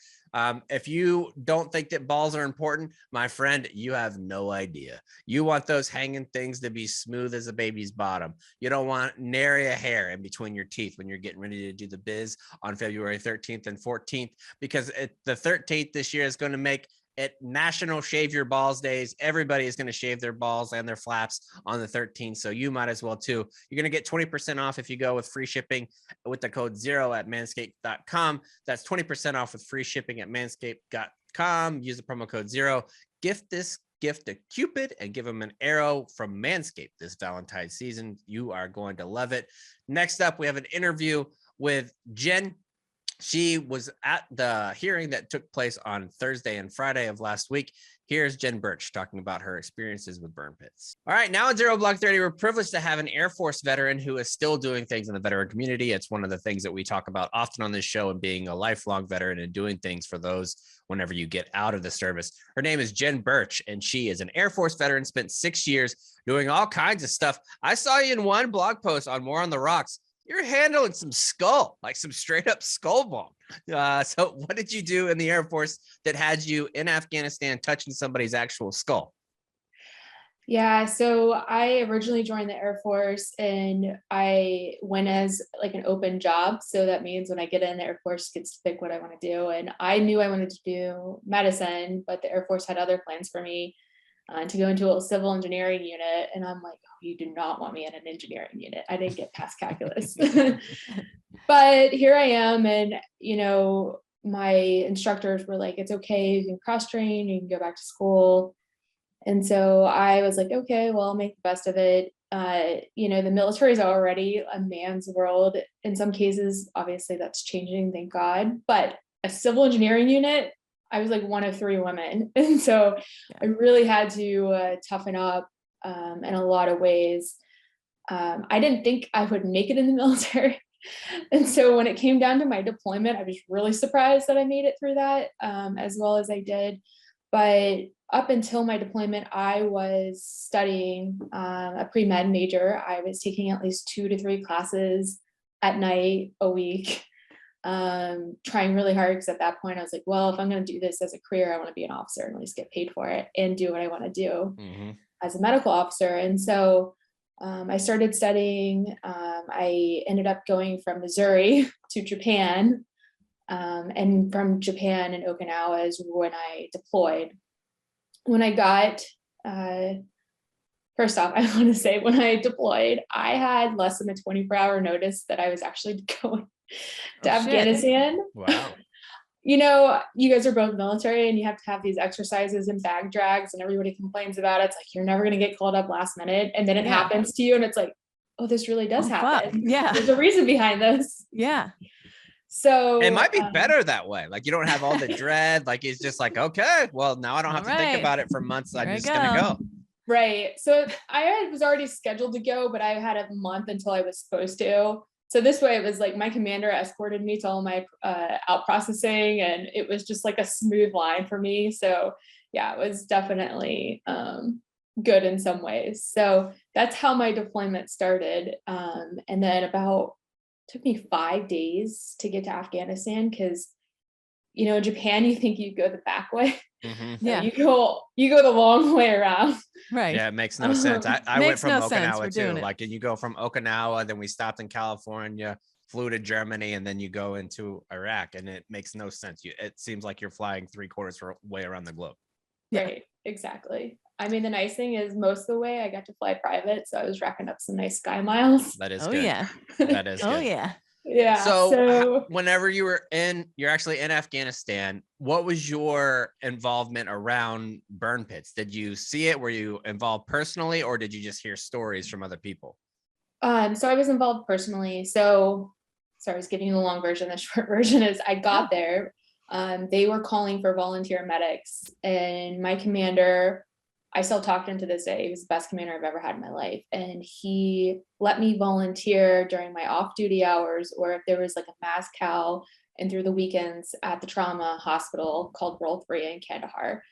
[SPEAKER 1] If you don't think that balls are important, my friend, you have no idea. You want those hanging things to be smooth as a baby's bottom. You don't want nary a hair in between your teeth when you're getting ready to do the biz on February 13th and 14th, because the 13th this year is going to make it National Shave Your Balls Days. Everybody is going to shave their balls and their flaps on the 13th. So you might as well too. You're going to get 20% off if you go with free shipping with the code 0 at manscaped.com. That's 20% off with free shipping at manscaped.com. Use the promo code 0. Gift to Cupid and give him an arrow from Manscaped this Valentine's season. You are going to love it. Next up, we have an interview with Jen. She was at the hearing that took place on Thursday and Friday of last week. Here's Jen Burch talking about her experiences with burn pits. All right, now at Zero Block 30, we're privileged to have an Air Force veteran who is still doing things in the veteran community. It's one of the things that we talk about often on this show, and being a lifelong veteran and doing things for those whenever you get out of the service. Her name is Jen Burch, and she is an Air Force veteran, spent 6 years doing all kinds of stuff. I saw you in one blog post on More on the Rocks. You're handling some skull, like some straight up skull bone. So what did you do in the Air Force that had you in Afghanistan touching somebody's actual skull?
[SPEAKER 3] Yeah, so I originally joined the Air Force and I went as like an open job. So that means when I get in, the Air Force gets to pick what I want to do. And I knew I wanted to do medicine, but the Air Force had other plans for me to go into a civil engineering unit. And I'm like, oh, you do not want me in an engineering unit. I didn't get past calculus. But here I am. And, you know, my instructors were like, it's okay, you can cross train, you can go back to school. And so I was like, okay, well, I'll make the best of it. You know, the military is already a man's world. In some cases, obviously that's changing, thank God. But a civil engineering unit, I was like one of 3 women. And so I really had to toughen up in a lot of ways. I didn't think I would make it in the military. And so when it came down to my deployment, I was really surprised that I made it through that as well as I did. But up until my deployment, I was studying a pre-med major. I was taking at least 2 to 3 classes at night a week, trying really hard, because at that point I was like, well, if I'm going to do this as a career, I want to be an officer and at least get paid for it and do what I want to do as a medical officer. And so I started studying. I ended up going from Missouri to Japan. And from Japan and Okinawa is when I deployed. When I got, first off, I want to say when I deployed, I had less than a 24-hour notice that I was actually going to Afghanistan.
[SPEAKER 1] Wow.
[SPEAKER 3] You know, you guys are both military and you have to have these exercises and bag drags, and everybody complains about it. It's like, you're never going to get called up last minute. And then it happens to you. And it's like, oh, this really does happen.
[SPEAKER 2] Fuck. Yeah.
[SPEAKER 3] There's a reason behind this.
[SPEAKER 2] Yeah.
[SPEAKER 3] So
[SPEAKER 1] it might be better that way. Like, you don't have all the dread. Like, it's just like, okay, well, now I don't have to think about it for months. I'm just going to go.
[SPEAKER 3] Right. So I was already scheduled to go, but I had a month until I was supposed to. So this way it was like my commander escorted me to all my out processing, and it was just like a smooth line for me. So yeah, it was definitely good in some ways. So that's how my deployment started. And then took me 5 days to get to Afghanistan, because, you know, in Japan, you think you go the back way.
[SPEAKER 2] Yeah.
[SPEAKER 3] You go the long way around.
[SPEAKER 2] Right.
[SPEAKER 1] Yeah, it makes no sense. I went from Okinawa too.
[SPEAKER 2] Like,
[SPEAKER 1] and you go from Okinawa, then we stopped in California, flew to Germany, and then you go into Iraq, and it makes no sense. It seems like you're flying 3/4 way around the globe.
[SPEAKER 3] Right, exactly. I mean, the nice thing is most of the way I got to fly private, so I was racking up some nice sky miles.
[SPEAKER 1] That is
[SPEAKER 2] good.
[SPEAKER 1] Yeah. That is good.
[SPEAKER 2] Yeah.
[SPEAKER 3] Yeah.
[SPEAKER 1] So whenever you're actually in Afghanistan, what was your involvement around burn pits? Did you see it? Were you involved personally, or did you just hear stories from other people?
[SPEAKER 3] So I was involved personally. So sorry, I was giving you the long version. The short version is I got there. They were calling for volunteer medics, and my commander, I still talk to him to this day. He was the best commander I've ever had in my life. And he let me volunteer during my off-duty hours, or if there was like a mass cal and through the weekends at the trauma hospital called World 3 in Kandahar.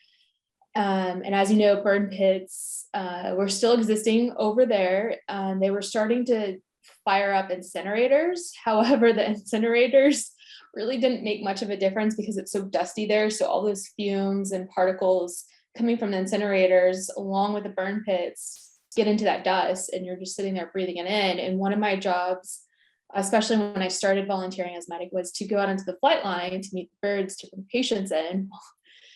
[SPEAKER 3] And as you know, burn pits were still existing over there. They were starting to fire up incinerators. However, the incinerators really didn't make much of a difference because it's so dusty there. So all those fumes and particles coming from the incinerators along with the burn pits get into that dust, and you're just sitting there breathing it in. And one of my jobs, especially when I started volunteering as medic, was to go out into the flight line to meet the birds to bring patients in.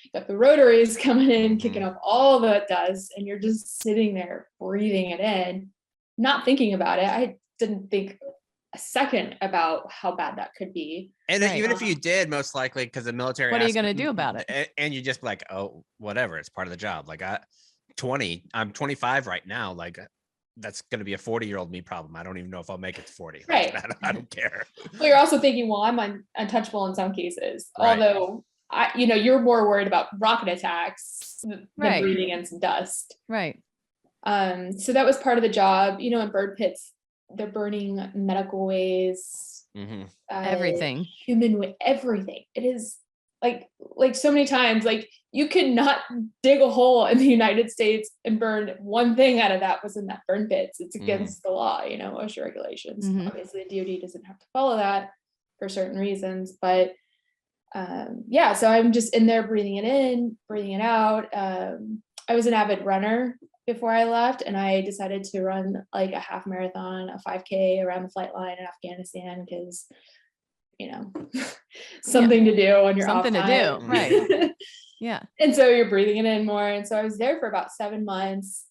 [SPEAKER 3] You got the rotaries coming in, kicking up all the dust, and you're just sitting there breathing it in, not thinking about it. I didn't think a second about how bad that could be.
[SPEAKER 1] And even if you did, most likely, because the military,
[SPEAKER 2] what are you going to do about it?
[SPEAKER 1] And you just like, oh, whatever, it's part of the job. Like I'm 25 right now. Like that's going to be a 40-year-old me problem. I don't even know if I'll make it to 40.
[SPEAKER 3] Right.
[SPEAKER 1] Like, I don't care.
[SPEAKER 3] Well, you're also thinking, well, I'm untouchable in some cases,
[SPEAKER 1] Right.
[SPEAKER 3] although you're more worried about rocket attacks than breathing in some dust.
[SPEAKER 2] Right.
[SPEAKER 3] So that was part of the job. In bird pits, they're burning medical waste,
[SPEAKER 2] everything,
[SPEAKER 3] human waste, everything. It is like so many times, like you could not dig a hole in the United States and burn one thing out of that was in that burn pits. It's against the law, OSHA regulations. Obviously the DoD doesn't have to follow that for certain reasons, but so I'm just in there breathing it in, breathing it out. I was an avid runner before I left, and I decided to run like a half marathon, a 5K around the flight line in Afghanistan because, something to do on your
[SPEAKER 2] something
[SPEAKER 3] off
[SPEAKER 2] to
[SPEAKER 3] time.
[SPEAKER 2] do, right? Yeah.
[SPEAKER 3] And so you're breathing it in more. And so I was there for about 7 months,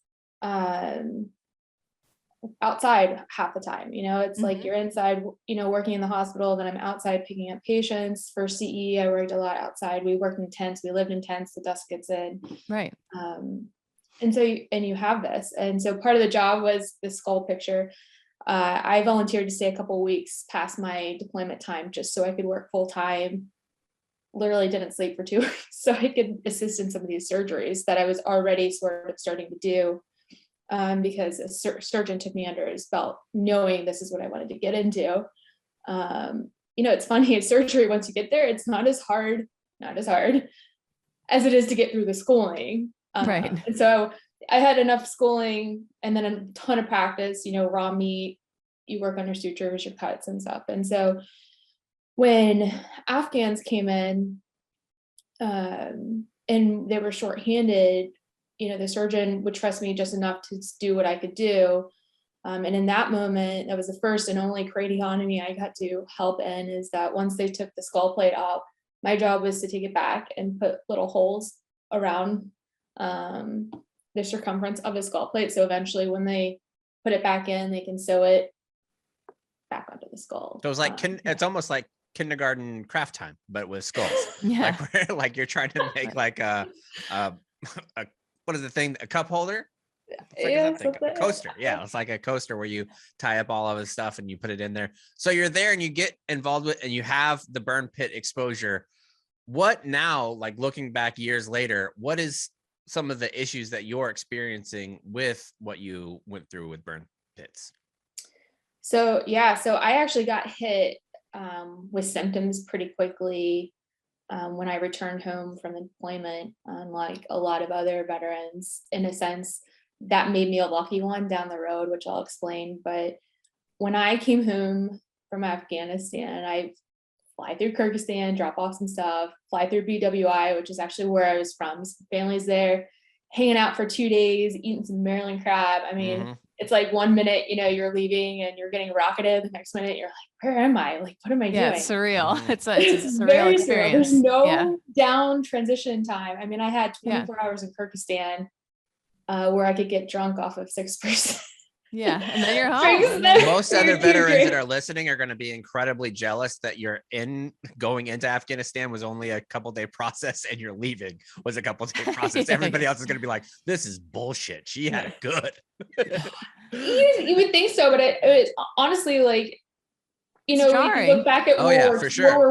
[SPEAKER 3] outside half the time. It's like you're inside, working in the hospital, then I'm outside picking up patients. For CE, I worked a lot outside. We worked in tents, we lived in tents, the dust gets in.
[SPEAKER 2] Right.
[SPEAKER 3] And so you have this. And so part of the job was the skull picture. I volunteered to stay a couple of weeks past my deployment time just so I could work full time. Literally didn't sleep for 2 weeks so I could assist in some of these surgeries that I was already sort of starting to do, because a surgeon took me under his belt knowing this is what I wanted to get into. It's funny, in surgery, once you get there, it's not as hard as it is to get through the schooling.
[SPEAKER 2] Right.
[SPEAKER 3] And so I had enough schooling and then a ton of practice, raw meat, you work under sutures, your cuts and stuff. And so when Afghans came in, and they were shorthanded, the surgeon would trust me just enough to do what I could do. And in that moment, that was the first and only craniotomy I got to help in, is that once they took the skull plate out, my job was to take it back and put little holes around the circumference of the skull plate. So eventually when they put it back in, they can sew it back onto the skull.
[SPEAKER 1] So it was like, it's almost like kindergarten craft time, but with skulls.
[SPEAKER 2] Yeah.
[SPEAKER 1] Like you're trying to make like a what is the thing? A cup holder?
[SPEAKER 3] Yeah,
[SPEAKER 1] A coaster. Yeah, it's like a coaster where you tie up all of his stuff and you put it in there. So you're there and you get involved with, and you have the burn pit exposure. What now, like looking back years later, what is some of the issues that you're experiencing with what you went through with burn pits?
[SPEAKER 3] So I actually got hit with symptoms pretty quickly when I returned home from the deployment, unlike a lot of other veterans. In a sense, that made me a lucky one down the road, which I'll explain. But when I came home from Afghanistan, I fly through Kyrgyzstan, drop off some stuff, fly through BWI, which is actually where I was from. Some family's there, hanging out for 2 days, eating some Maryland crab. I mean, it's like 1 minute, you're leaving and you're getting rocketed. The next minute you're like, where am I? Like, what am I doing?
[SPEAKER 2] Yeah, it's surreal. It's a surreal
[SPEAKER 3] very
[SPEAKER 2] experience.
[SPEAKER 3] Surreal. There's no down transition time. I mean, I had 24 hours in Kyrgyzstan where I could get drunk off of 6%.
[SPEAKER 2] Yeah, and then you're home.
[SPEAKER 1] Most other veterans that are listening are going to be incredibly jealous that you're going into Afghanistan was only a couple day process and you're leaving was a couple day process. Everybody else is going to be like, this is bullshit. She had it good.
[SPEAKER 3] You would think so, but it honestly, like, if you look back at World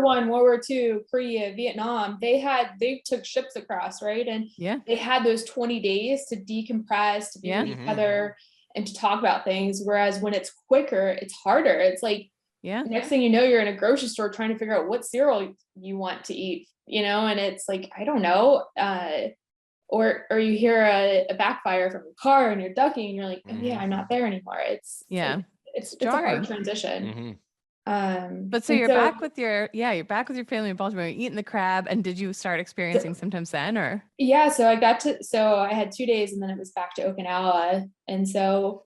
[SPEAKER 3] War I, World War II, Korea, Vietnam, they took ships across, right? And they had those 20 days to decompress, to be with each other, and to talk about things. Whereas when it's quicker, it's harder. It's like
[SPEAKER 2] Yeah.
[SPEAKER 3] Next thing you know, you're in a grocery store trying to figure out what cereal you want to eat, and it's like, I don't know. Or you hear a backfire from your car and you're ducking and you're like, oh yeah, I'm not there anymore. It's
[SPEAKER 2] Yeah.
[SPEAKER 3] like, it's a
[SPEAKER 2] jarring.
[SPEAKER 3] hard transition.
[SPEAKER 2] But so you're back with your family in Baltimore, you're eating the crab, and did you start experiencing symptoms then, or?
[SPEAKER 3] Yeah, so I had 2 days and then it was back to Okinawa. And so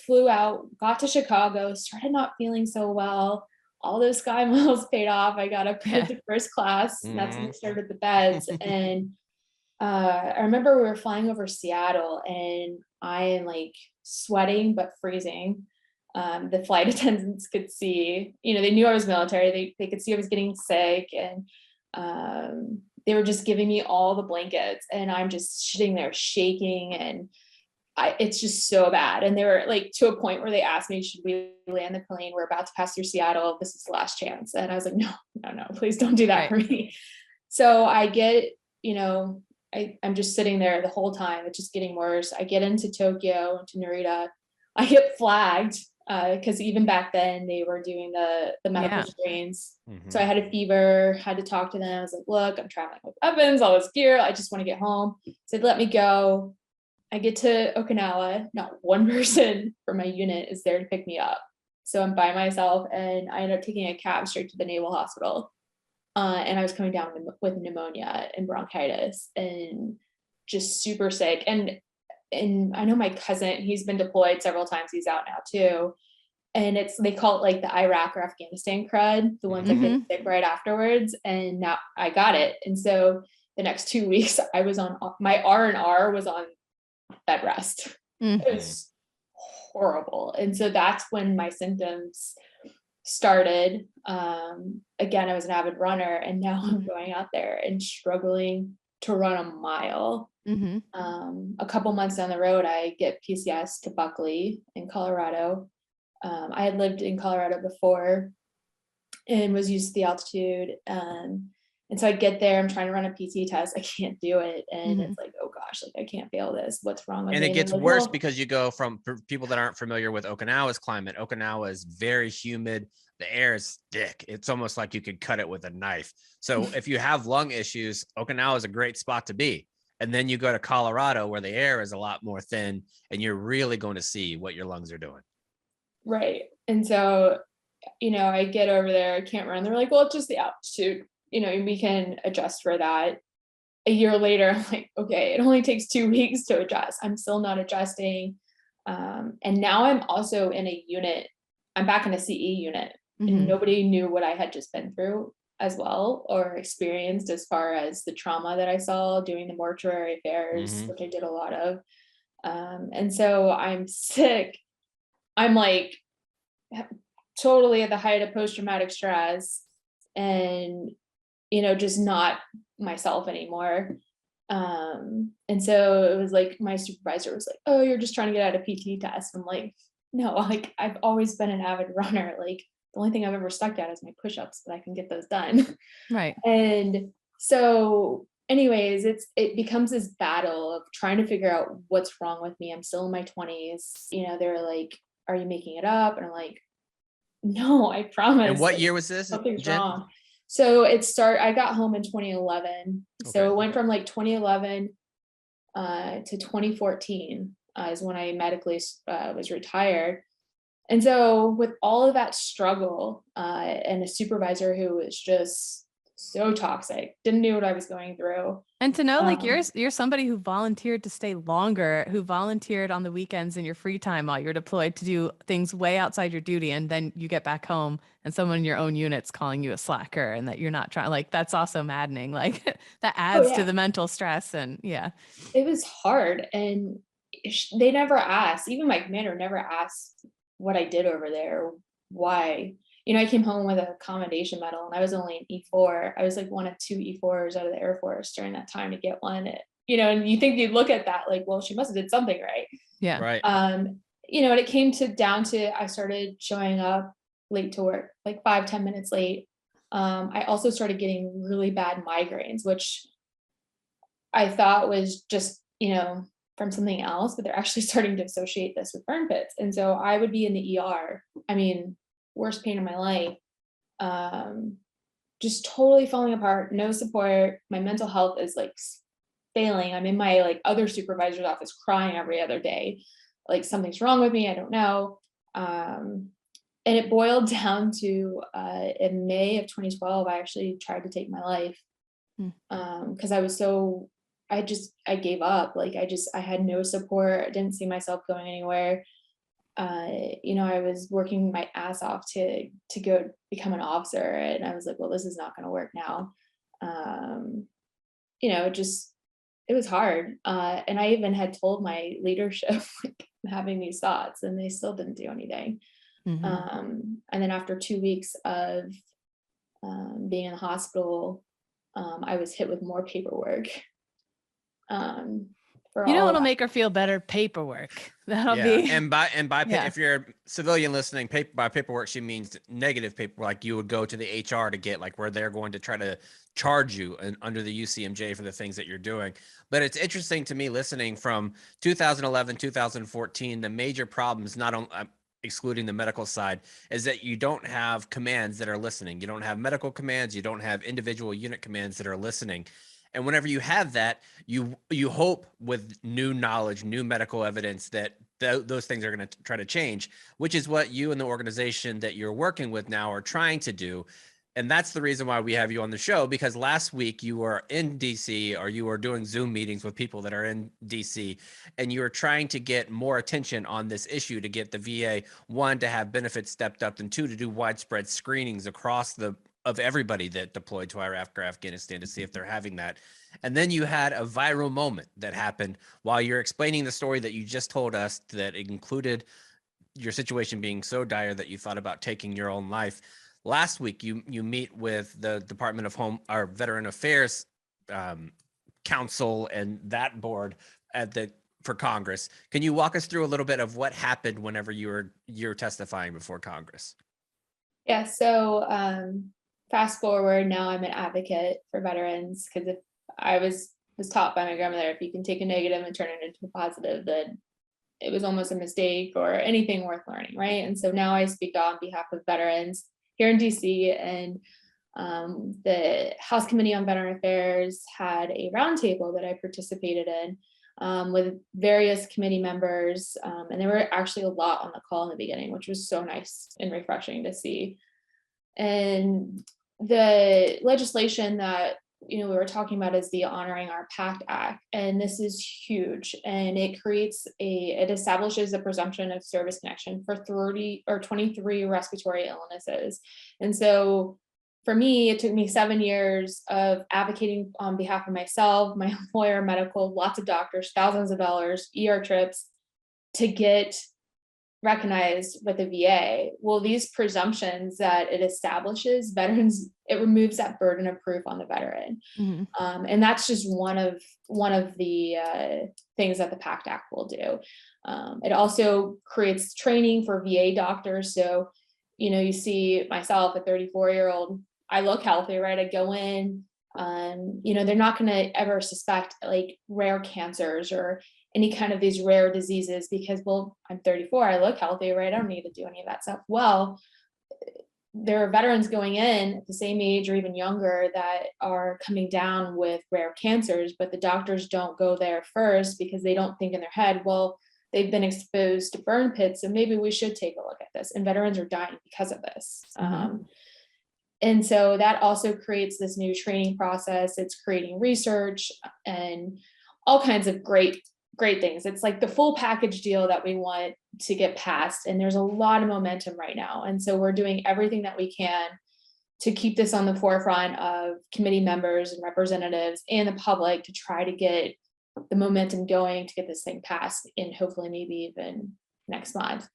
[SPEAKER 3] flew out, got to Chicago, started not feeling so well. All those Sky Miles paid off. I got upgraded to first class, and that's when we started the beds. And I remember we were flying over Seattle and I am like sweating but freezing. The flight attendants could see, they knew I was military. They could see I was getting sick, and they were just giving me all the blankets, and I'm just sitting there shaking, and it's just so bad. And they were like, to a point where they asked me, should we land the plane? We're about to pass through Seattle. This is the last chance. And I was like, no, please don't do that for me. So I get, I'm just sitting there the whole time. It's just getting worse. I get into Tokyo, into Narita. I get flagged because even back then they were doing the medical screens. So I had a fever, had to talk to them. I was like, look, I'm traveling with weapons, all this gear. I just want to get home. Said, let me go. I get to Okinawa. Not one person from my unit is there to pick me up. So I'm by myself, and I ended up taking a cab straight to the Naval Hospital. And I was coming down with pneumonia and bronchitis and just super sick. And I know my cousin, he's been deployed several times. He's out now too. And they call it like the Iraq or Afghanistan crud, the ones that get sick right afterwards. And now I got it. And so the next 2 weeks I was on, my R&R was on bed rest. It was horrible. And so that's when my symptoms started. Again, I was an avid runner, and now I'm going out there and struggling to run a mile. A couple months down the road, I get PCS to Buckley in Colorado. I had lived in Colorado before and was used to the altitude. And so I get there, I'm trying to run a PT test. I can't do it. And it's like, oh gosh, like I can't fail this. What's wrong with me?
[SPEAKER 1] And it gets worse because you go from, for people that aren't familiar with Okinawa's climate, Okinawa is very humid. The air is thick. It's almost like you could cut it with a knife. So if you have lung issues, Okinawa is a great spot to be. And then you go to Colorado where the air is a lot more thin, and you're really going to see what your lungs are doing.
[SPEAKER 3] Right. And so, I get over there, I can't run. They're like, well, it's just the altitude. We can adjust for that. A year later, I'm like, okay, it only takes 2 weeks to adjust. I'm still not adjusting. And now I'm also in a unit. I'm back in a CE unit, and nobody knew what I had just been through as well, or experienced, as far as the trauma that I saw doing the mortuary affairs, which I did a lot of. And so I'm sick. I'm like totally at the height of post-traumatic stress, and just not myself anymore. And so it was like, my supervisor was like, oh, you're just trying to get out of PT test. I'm like, no, like I've always been an avid runner. Like the only thing I've ever stuck at is my push-ups, but I can get those done.
[SPEAKER 2] Right.
[SPEAKER 3] And so anyways, it becomes this battle of trying to figure out what's wrong with me. I'm still in my 20s. They're like, are you making it up? And I'm like, no, I promise.
[SPEAKER 1] And what year was this?
[SPEAKER 3] Something's wrong. So I got home in 2011. Okay. So it went from like 2011 to 2014 is when I medically was retired. And so with all of that struggle and a supervisor who was just so toxic, didn't know what I was going through.
[SPEAKER 2] And to know like you're somebody who volunteered to stay longer, who volunteered on the weekends in your free time while you're deployed to do things way outside your duty, and then you get back home and someone in your own unit's calling you a slacker and that you're not trying, like that's also maddening. Like that adds to the mental stress. And
[SPEAKER 3] it was hard. And they never asked, even my commander never asked what I did over there, why. I came home with a commendation medal, and I was only an E4. I was like one of 2 E4s out of the Air Force during that time to get one. And you think you'd look at that like, well, she must have did something right.
[SPEAKER 2] Yeah.
[SPEAKER 1] Right.
[SPEAKER 3] And it came down to I started showing up late to work, like 5-10 minutes late. I also started getting really bad migraines, which I thought was just, from something else, but they're actually starting to associate this with burn pits. And so I would be in the ER. I mean, worst pain in my life. Just totally falling apart, no support. My mental health is like failing. I'm in my like other supervisor's office crying every other day. Like something's wrong with me. I don't know. And it boiled down to in May of 2012, I actually tried to take my life because I gave up. Like I had no support. I didn't see myself going anywhere. I was working my ass off to go become an officer, and I was like, well, this is not going to work now. It was hard. And I even had told my leadership like having these thoughts, and they still didn't do anything. And then after 2 weeks of being in the hospital, I was hit with more paperwork.
[SPEAKER 2] What'll make her feel better? Paperwork. That'll be.
[SPEAKER 1] And by if you're a civilian listening, by paperwork, she means negative paperwork. Like you would go to the HR to get, like, where they're going to try to charge you and under the UCMJ for the things that you're doing. But it's interesting to me listening from 2011, 2014, the major problems, not only excluding the medical side, is that you don't have commands that are listening. You don't have medical commands. You don't have individual unit commands that are listening. And whenever you have that, you hope with new knowledge, new medical evidence that those things are going to try to change, which is what you and the organization that you're working with now are trying to do. And that's the reason why we have you on the show, because last week you were in DC, or you were doing Zoom meetings with people that are in DC, and you were trying to get more attention on this issue to get the VA, one, to have benefits stepped up, and two, to do widespread screenings across of everybody that deployed to Iraq or Afghanistan to see if they're having that. And then you had a viral moment that happened while you're explaining the story that you just told us, that included your situation being so dire that you thought about taking your own life. Last week, you meet with the Department of Home or Veteran Affairs Council and that board for Congress. Can you walk us through a little bit of what happened whenever you were testifying before Congress?
[SPEAKER 3] Yeah. So fast forward, now I'm an advocate for veterans, because if I was taught by my grandmother, if you can take a negative and turn it into a positive, then it was almost a mistake or anything worth learning, right? And so now I speak on behalf of veterans here in DC, and the House Committee on Veteran Affairs had a roundtable that I participated in with various committee members, and there were actually a lot on the call in the beginning, which was so nice and refreshing to see. And the legislation that we were talking about is the Honoring Our Pact Act, and this is huge. And it establishes a presumption of service connection for 23 respiratory illnesses. And so for me, it took me 7 years of advocating on behalf of myself, my employer, medical, lots of doctors, thousands of dollars, ER trips, to get recognized with the VA. Well, these presumptions that it establishes, veterans, it removes that burden of proof on the veteran. And that's just one of the things that the PACT Act will do. It also creates training for VA doctors. So, you see myself, a 34-year-old, I look healthy, right? I go in, they're not going to ever suspect like rare cancers or any kind of these rare diseases because, well, I'm 34, I look healthy, right? I don't need to do any of that stuff. Well, there are veterans going in at the same age or even younger that are coming down with rare cancers, but the doctors don't go there first because they don't think in their head, well, they've been exposed to burn pits, so maybe we should take a look at this. And veterans are dying because of this. And so that also creates this new training process. It's creating research and all kinds of great things. It's like the full package deal that we want to get passed. And there's a lot of momentum right now. And so we're doing everything that we can to keep this on the forefront of committee members and representatives and the public to try to get the momentum going to get this thing passed in hopefully maybe even next month,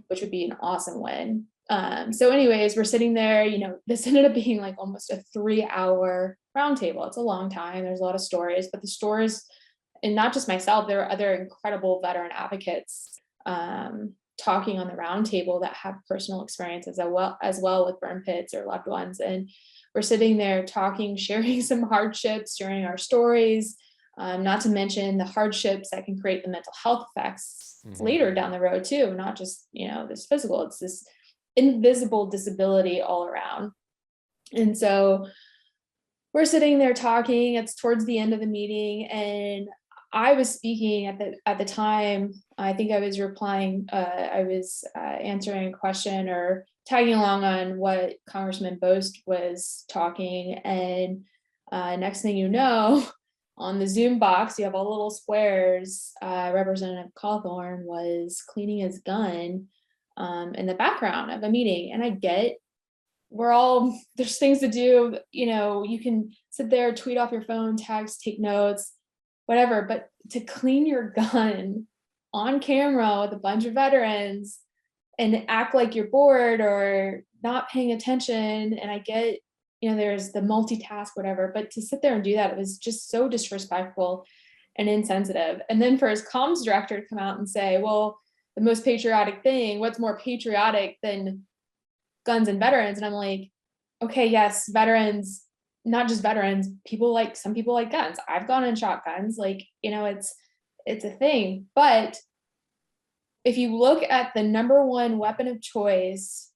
[SPEAKER 3] which would be an awesome win. So anyways, we're sitting there, this ended up being like almost a 3-hour roundtable. It's a long time. There's a lot of stories, but the stories, and not just myself, there are other incredible veteran advocates talking on the roundtable that have personal experiences as well with burn pits or loved ones. And we're sitting there talking, sharing some hardships, sharing our stories, not to mention the hardships that can create the mental health effects later down the road too, not just, this physical, it's this invisible disability all around. And so we're sitting there talking, it's towards the end of the meeting, and I was speaking at the time. I think I was replying, I was answering a question or tagging along on what Congressman Bost was talking. And next thing you know, on the Zoom box, you have all little squares. Representative Cawthron was cleaning his gun in the background of a meeting. And I get, there's things to do, you can sit there, tweet off your phone, text, take notes, whatever, but to clean your gun on camera with a bunch of veterans and act like you're bored or not paying attention. And I get, there's the multitask, whatever, but to sit there and do that, it was just so disrespectful and insensitive. And then for his comms director to come out and say, well, the most patriotic thing, what's more patriotic than guns and veterans? And I'm like, okay, yes, veterans, not just veterans, some people like guns. I've gone and shot guns, it's a thing. But if you look at the number one weapon of choice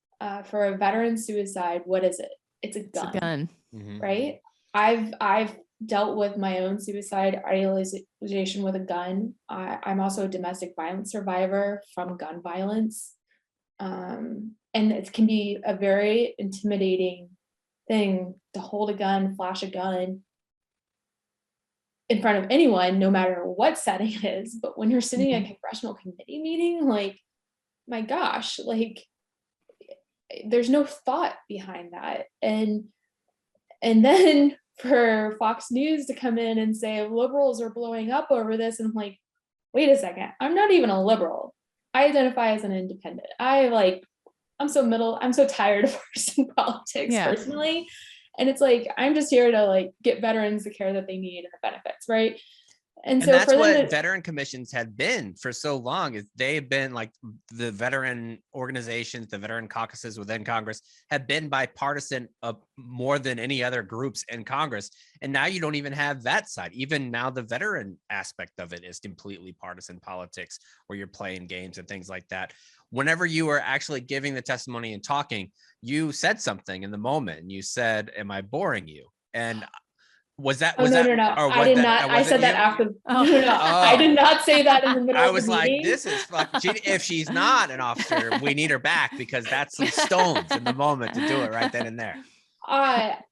[SPEAKER 3] for a veteran suicide, what is it? It's a gun.
[SPEAKER 2] It's a gun.
[SPEAKER 3] Right? I've dealt with my own suicide idealization with a gun. I'm also a domestic violence survivor from gun violence. And it can be a very intimidating thing to hold a gun, flash a gun in front of anyone, no matter what setting it is. But when you're sitting in a congressional committee meeting, my gosh, there's no thought behind that. And then for Fox News to come in and say liberals are blowing up over this, and I'm like, wait a second, I'm not even a liberal. I identify as an independent. I'm so tired of partisan politics personally. And it's I'm just here to get veterans the care that they need and the benefits, right? And so
[SPEAKER 1] that's what veteran commissions have been for so long, is they've been the veteran organizations, the veteran caucuses within Congress have been bipartisan more than any other groups in Congress. And now you don't even have that side. Even now the veteran aspect of it is completely partisan politics, where you're playing games and things like that. Whenever you were actually giving the testimony and talking, you said something in the moment, and you said, "Am I boring you?" And no. I did not.
[SPEAKER 3] I said that after. I did not say that in the middle of the meeting. I was like,
[SPEAKER 1] this is fucking, if she's not an officer, we need her back, because that's some stones in the moment to do it right then and there.
[SPEAKER 3] That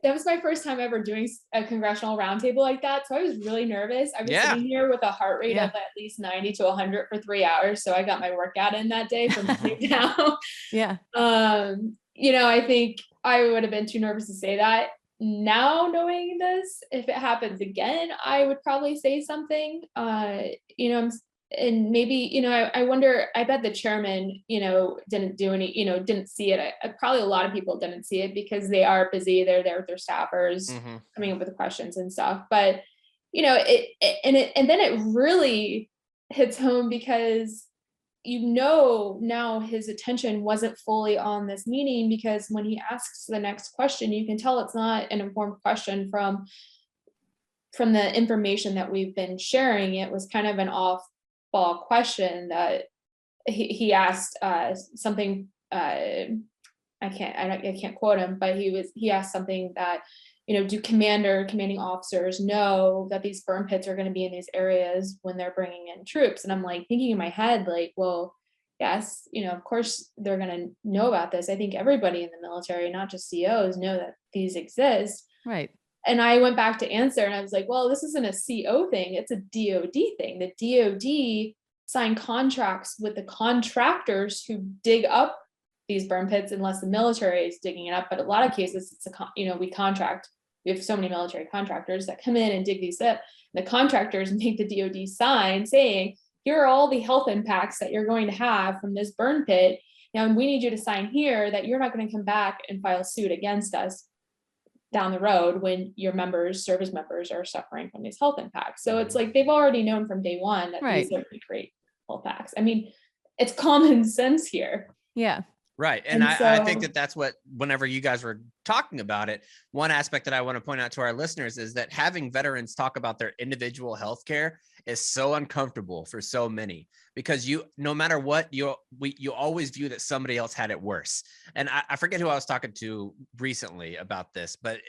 [SPEAKER 3] was my first time ever doing a congressional roundtable like that. So I was really nervous. I was sitting here with a heart rate of at least 90 to 100 for 3 hours. So I got my workout in that day from sitting down.
[SPEAKER 2] Yeah.
[SPEAKER 3] I think I would have been too nervous to say that. Now, knowing this, if it happens again, I would probably say something, and maybe, I wonder, I bet the chairman, didn't do any, didn't see it. Probably a lot of people didn't see it because they are busy. They're there with their staffers coming up with the questions and stuff. But, and then it really hits home because now his attention wasn't fully on this meeting, because when he asks the next question, you can tell it's not an informed question from the information that we've been sharing. It was kind of an off-ball question that he asked something. I can't quote him, but he asked something that, do commanding officers know that these burn pits are going to be in these areas when they're bringing in troops? And I'm thinking in my head, well, yes, of course they're going to know about this. I think everybody in the military, not just COs, know that these exist.
[SPEAKER 2] Right.
[SPEAKER 3] And I went back to answer, and I was like, well, this isn't a CO thing. It's a DOD thing. The DOD signed contracts with the contractors who dig up these burn pits, unless the military is digging it up. But a lot of cases, it's we contract. We have so many military contractors that come in and dig these up. The contractors make the DOD sign saying, here are all the health impacts that you're going to have from this burn pit. Now, we need you to sign here that you're not going to come back and file suit against us down the road when your service members are suffering from these health impacts. So it's they've already known from day one that these are great health impacts. I mean, it's common sense here.
[SPEAKER 2] Yeah.
[SPEAKER 1] Right. And I think that's what, whenever you guys were talking about it, one aspect that I want to point out to our listeners is that having veterans talk about their individual healthcare is so uncomfortable for so many, because no matter what, you always view that somebody else had it worse. And I forget who I was talking to recently about this, but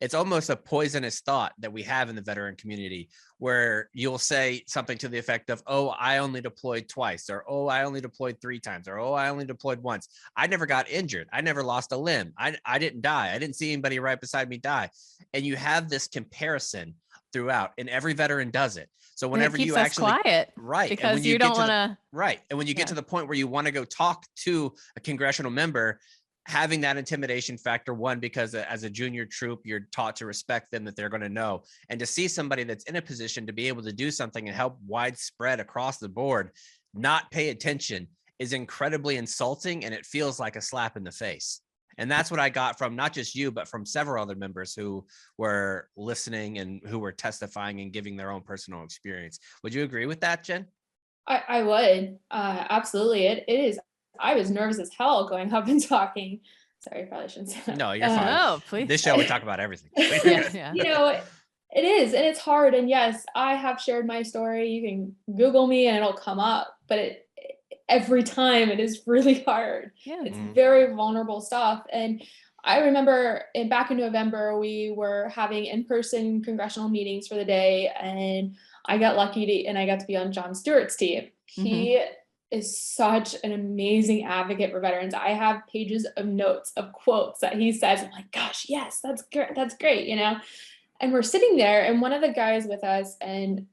[SPEAKER 1] it's almost a poisonous thought that we have in the veteran community, where you'll say something to the effect of, oh, I only deployed twice, or, oh, I only deployed 3 times, or, oh, I only deployed once. I never got injured. I never lost a limb. I didn't die. I didn't see anybody right beside me die. And you have this comparison throughout, and every veteran does it. So whenever you actually
[SPEAKER 2] quiet,
[SPEAKER 1] right,
[SPEAKER 2] because
[SPEAKER 1] and when
[SPEAKER 2] you don't want to
[SPEAKER 1] right, and when you get to the point where you want to go talk to a congressional member, having that intimidation factor, one, because as a junior troop, you're taught to respect them, that they're going to know, and to see somebody that's in a position to be able to do something and help widespread across the board not pay attention is incredibly insulting, and it feels like a slap in the face. And that's what I got from not just you, but from several other members who were listening and who were testifying and giving their own personal experience. Would you agree with that, Jen?
[SPEAKER 3] I would, absolutely. It is. I was nervous as hell going up and talking. Sorry, I probably shouldn't say that.
[SPEAKER 1] No, you're fine.
[SPEAKER 2] No, please.
[SPEAKER 1] This show, we talk about everything.
[SPEAKER 2] Yeah.
[SPEAKER 3] You know, it is, and it's hard. And yes, I have shared my story. You can Google me and it'll come up, but every time it is really hard.
[SPEAKER 2] Yeah.
[SPEAKER 3] It's very vulnerable stuff. And I remember back in November, we were having in-person congressional meetings for the day, and I got lucky and I got to be on Jon Stewart's team. He is such an amazing advocate for veterans. I have pages of notes of quotes that he says. I'm like, gosh, yes, that's great. That's great. You know, and we're sitting there, and one of the guys with us, and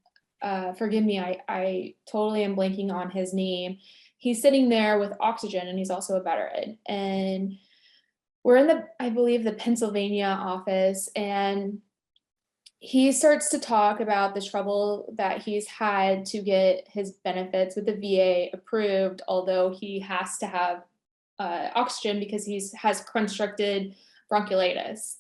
[SPEAKER 3] forgive me, I totally am blanking on his name. He's sitting there with oxygen, and he's also a veteran. And we're in I believe the Pennsylvania office, and he starts to talk about the trouble that he's had to get his benefits with the VA approved, although he has to have oxygen because has constricted bronchiolitis.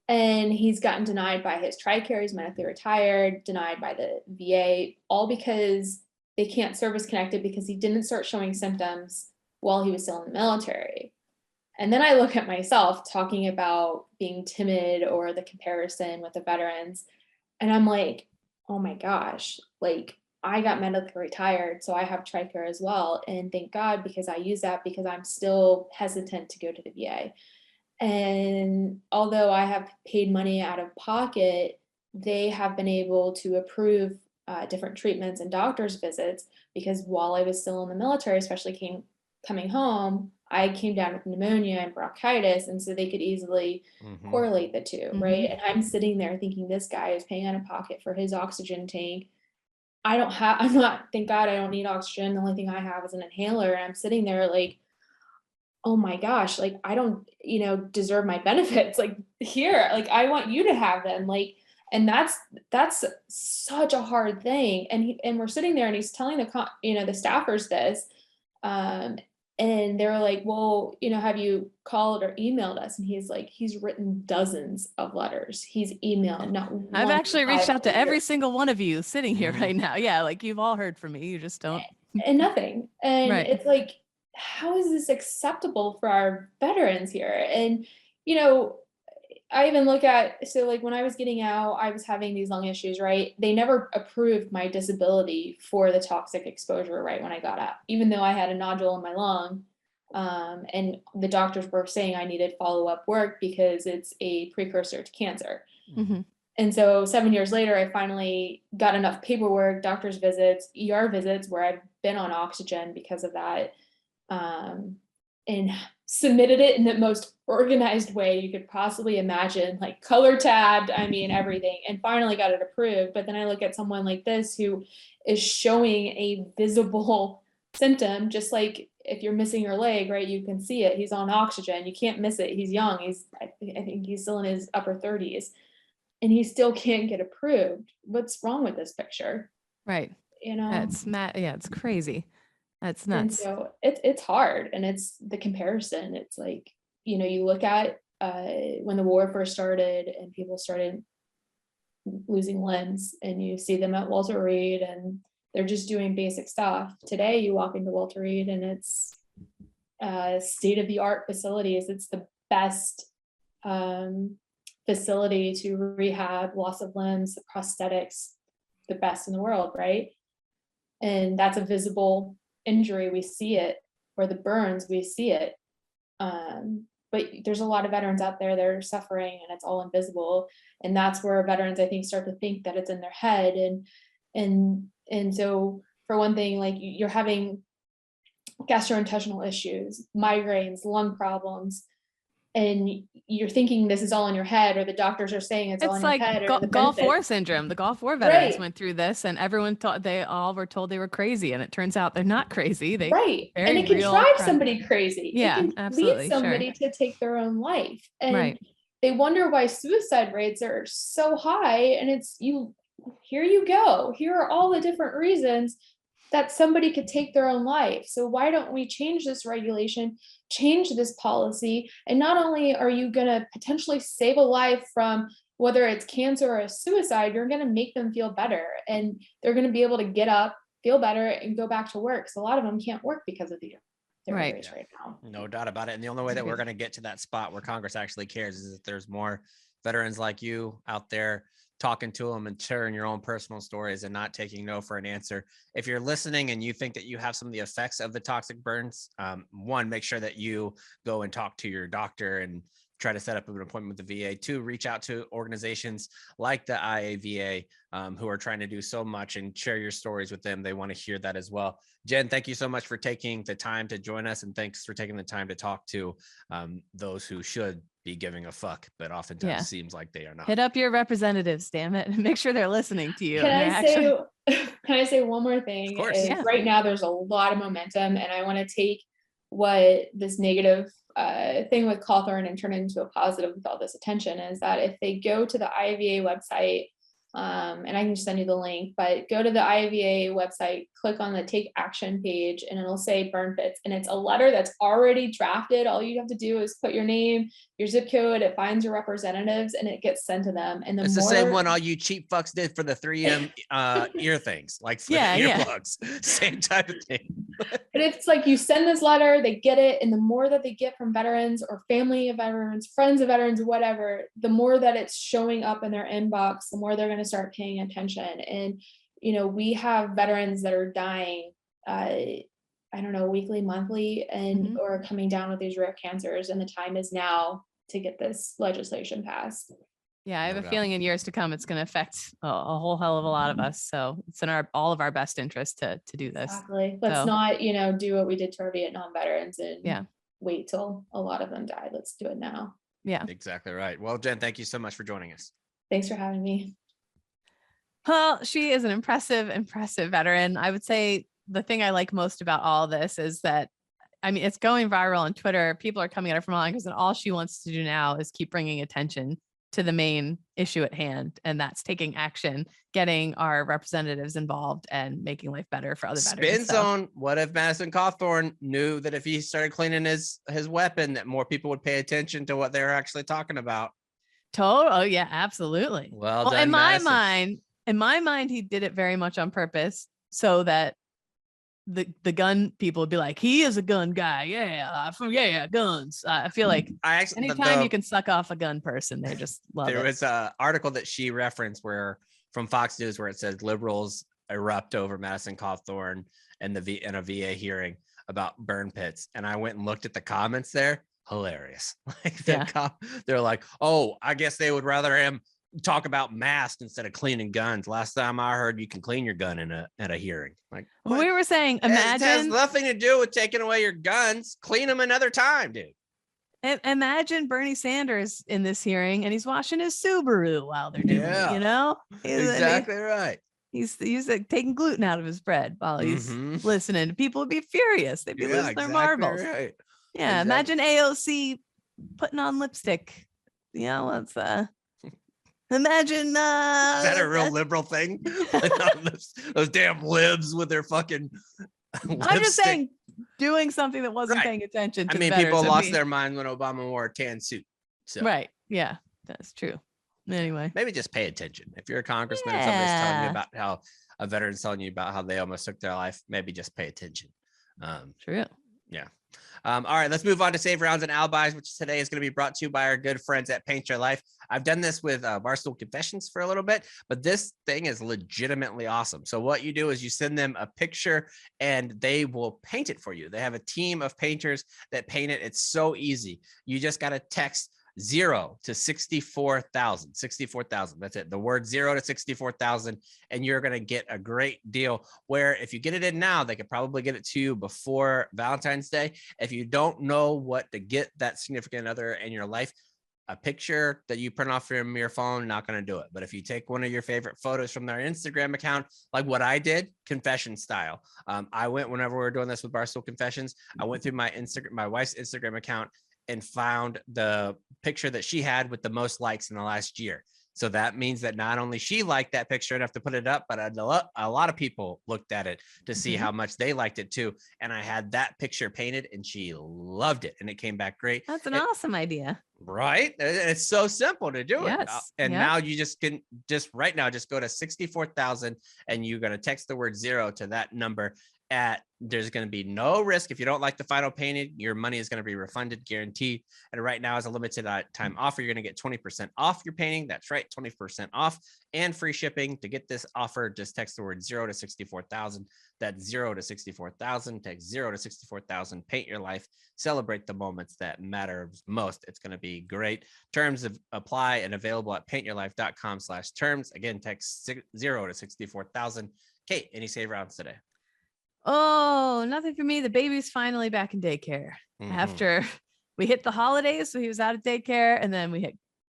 [SPEAKER 3] And he's gotten denied by his TRICARE, he's medically retired, denied by the VA, all because they can't service connect it because he didn't start showing symptoms while he was still in the military. And then I look at myself talking about being timid or the comparison with the veterans. And I'm like, oh my gosh, like I got medically retired, so I have TRICARE as well. And thank God, because I use that because I'm still hesitant to go to the VA. And although I have paid money out of pocket, they have been able to approve different treatments and doctor's visits, because while I was still in the military, especially coming home, I came down with pneumonia and bronchitis, and so they could easily correlate the two, right? And I'm sitting there thinking, this guy is paying out of pocket for his oxygen tank. Thank God I don't need oxygen. The only thing I have is an inhaler. And I'm sitting there like, oh my gosh, like I don't, deserve my benefits. Like here, like I want you to have them. Like, and that's such a hard thing. And we're sitting there, and he's telling the staffers this, and they're like, well, have you called or emailed us? And he's like, he's written dozens of letters. He's emailed. Not
[SPEAKER 2] I've
[SPEAKER 3] one
[SPEAKER 2] actually reached out to every
[SPEAKER 3] year.
[SPEAKER 2] single one of you sitting here right now. Yeah, like you've all heard from me. You just don't.
[SPEAKER 3] And nothing. And
[SPEAKER 2] Right.
[SPEAKER 3] it's like, how is this acceptable for our veterans here? And, I even look at, so like when I was getting out, I was having these lung issues, right? They never approved my disability for the toxic exposure, right, when I got out, even though I had a nodule in my lung. And the doctors were saying I needed follow-up work because it's a precursor to cancer. And so 7 years later, I finally got enough paperwork, doctor's visits, ER visits, where I've been on oxygen because of that, and submitted it in the most organized way you could possibly imagine, like color tabbed, everything, and finally got it approved. But then I look at someone like this who is showing a visible symptom, just like if you're missing your leg, right? You can see it. He's on oxygen. You can't miss it. He's young. I think he's still in his upper 30s, and he still can't get approved. What's wrong with this picture?
[SPEAKER 2] Right. That's mad. Yeah, it's crazy. That's nuts.
[SPEAKER 3] And so it's hard, and it's the comparison. It's like, you look at when the war first started and people started losing limbs, and you see them at Walter Reed and they're just doing basic stuff. Today you walk into Walter Reed and it's state-of-the-art facilities. It's the best facility to rehab loss of limbs, prosthetics, the best in the world, right? And that's a visible injury. We see it, or the burns, we see it. But there's a lot of veterans out there that are suffering and it's all invisible. And that's where veterans, I think, start to think that it's in their head. And so for one thing, like you're having gastrointestinal issues, migraines, lung problems, and you're thinking this is all in your head, or the doctors are saying it's all in
[SPEAKER 2] like
[SPEAKER 3] your head, or the
[SPEAKER 2] Gulf War
[SPEAKER 3] benefits.
[SPEAKER 2] syndrome. The Gulf War veterans
[SPEAKER 3] Right.
[SPEAKER 2] went through this, and everyone thought they all were told they were crazy, and it turns out they're not crazy. They
[SPEAKER 3] Right.
[SPEAKER 2] very
[SPEAKER 3] And it can
[SPEAKER 2] real
[SPEAKER 3] drive
[SPEAKER 2] crime.
[SPEAKER 3] somebody crazy.
[SPEAKER 2] Yeah,
[SPEAKER 3] it can
[SPEAKER 2] absolutely,
[SPEAKER 3] lead
[SPEAKER 2] sure.
[SPEAKER 3] somebody to take their own life. And
[SPEAKER 2] Right.
[SPEAKER 3] they wonder why suicide rates are so high. And it's here you go. Here are all the different reasons that somebody could take their own life. So why don't we change this regulation, change this policy? And not only are you going to potentially save a life from whether it's cancer or a suicide, you're going to make them feel better, and they're going to be able to get up, feel better, and go back to work. So a lot of them can't work because of the
[SPEAKER 2] Right.
[SPEAKER 3] right now.
[SPEAKER 1] No doubt about it. And the only way that we're going to get to that spot where Congress actually cares is if there's more veterans like you out there talking to them and sharing your own personal stories and not taking no for an answer. If you're listening and you think that you have some of the effects of the toxic burns, one, make sure that you go and talk to your doctor and try to set up an appointment with the VA. Two, reach out to organizations like the IAVA who are trying to do so much, and share your stories with them. They want to hear that as well. Jen, thank you so much for taking the time to join us, and thanks for taking the time to talk to those who should be giving a fuck, but oftentimes seems like they are not.
[SPEAKER 2] Hit up your representatives, damn it, and make sure they're listening to you.
[SPEAKER 3] Can I say one more thing?
[SPEAKER 1] Of course.
[SPEAKER 3] Right now there's a lot of momentum, and I want to take what this negative thing with Cawthron and turn it into a positive with all this attention. Is that if they go to the IAVA website, and I can just send you the link, but go to the IAVA website, click on the take action page, and it'll say burn pits, and it's a letter that's already drafted. All you have to do is put your name, your zip code, it finds your representatives, and it gets sent to them. And
[SPEAKER 1] it's the same one all you cheap fucks did for the 3M ear things, like for the earplugs. Same type of thing.
[SPEAKER 3] But it's like you send this letter, they get it, and the more that they get from veterans or family of veterans, friends of veterans, whatever, the more that it's showing up in their inbox, the more they're going to start paying attention. And we have veterans that are dying, I don't know, weekly, monthly, and or coming down with these rare cancers, and the time is now to get this legislation passed.
[SPEAKER 2] Yeah, I have a feeling in years to come, it's going to affect a whole hell of a lot of us. So it's in all of our best interest to do this.
[SPEAKER 3] Exactly. Let's not, do what we did to our Vietnam veterans and wait till a lot of them die. Let's do it now.
[SPEAKER 2] Yeah,
[SPEAKER 1] exactly right. Well, Jen, thank you so much for joining us.
[SPEAKER 3] Thanks for having me.
[SPEAKER 2] Well, she is an impressive veteran. I would say the thing I like most about all this is that, it's going viral on Twitter. People are coming at her from all angles, and all she wants to do now is keep bringing attention to the main issue at hand, and that's taking action, getting our representatives involved, and making life better for other veterans.
[SPEAKER 1] Spin zone. What if Madison Cawthron knew that if he started cleaning his weapon, that more people would pay attention to what they're actually talking about?
[SPEAKER 2] Oh yeah, absolutely.
[SPEAKER 1] Well done,
[SPEAKER 2] in my mind, he did it very much on purpose so that the gun people would be like, he is a gun guy. Yeah, guns. I feel like anytime you can suck off a gun person, they just love it.
[SPEAKER 1] There was an article that she referenced from Fox News where it said liberals erupt over Madison Cawthron and in a VA hearing about burn pits. And I went and looked at the comments there. Hilarious. They're like, oh, I guess they would rather him talk about masks instead of cleaning guns. Last time I heard you can clean your gun at a hearing. Like, what?
[SPEAKER 2] We were saying, imagine
[SPEAKER 1] it has nothing to do with taking away your guns. Clean them another time, dude.
[SPEAKER 2] Imagine Bernie Sanders in this hearing, and he's washing his Subaru while they're doing it.
[SPEAKER 1] Exactly right.
[SPEAKER 2] He's like taking gluten out of his bread while he's listening. People would be furious. They'd be losing their marbles.
[SPEAKER 1] Right.
[SPEAKER 2] Yeah, exactly. Imagine AOC putting on lipstick. Let's imagine
[SPEAKER 1] is that a real liberal thing? Those damn libs with their fucking
[SPEAKER 2] I'm just saying, doing something that wasn't paying attention to
[SPEAKER 1] people lost their mind when Obama wore a tan suit. So.
[SPEAKER 2] Right. Yeah, that's true. Anyway,
[SPEAKER 1] maybe just pay attention. If you're a congressman and somebody's telling you about how a veteran's telling you about how they almost took their life, maybe just pay attention.
[SPEAKER 2] True.
[SPEAKER 1] Yeah. All right, let's move on to save rounds and alibis, which today is going to be brought to you by our good friends at Paint Your Life. I've done this with Barstool Confessions for a little bit, but this thing is legitimately awesome. So what you do is you send them a picture and they will paint it for you. They have a team of painters that paint it. It's so easy. You just got to text 0 to 64,000. That's it. The word 0 to 64,000, and you're going to get a great deal where if you get it in now, they could probably get it to you before Valentine's Day. If you don't know what to get that significant other in your life, a picture that you print off from your phone, not going to do it. But if you take one of your favorite photos from their Instagram account, like what I did, confession style. I went, whenever we were doing this with Barstool Confessions, I went through my wife's Instagram account and found the picture that she had with the most likes in the last year. So that means that not only she liked that picture enough to put it up, but a lot of people looked at it to see how much they liked it too. And I had that picture painted and she loved it and it came back great.
[SPEAKER 2] That's an awesome idea.
[SPEAKER 1] Right? It's so simple to do it. And now you just can right now, just go to 64,000 and you're going to text the word 0 to that number. There's going to be no risk. If you don't like the final painting, your money is going to be refunded, guaranteed. And right now, as a limited time offer, you're going to get 20% off your painting. That's right, 20% off and free shipping. To get this offer, just text the word 0 to 64,000. That's 0 to 64,000. Text 0 to 64,000. Paint your life. Celebrate the moments that matter most. It's going to be great. Terms apply and available at paintyourlife.com/terms. Again, text 0 to 64,000. Kate, any save rounds today?
[SPEAKER 2] Oh, nothing for me. The baby's finally back in daycare after we hit the holidays. So he was out of daycare and then we hit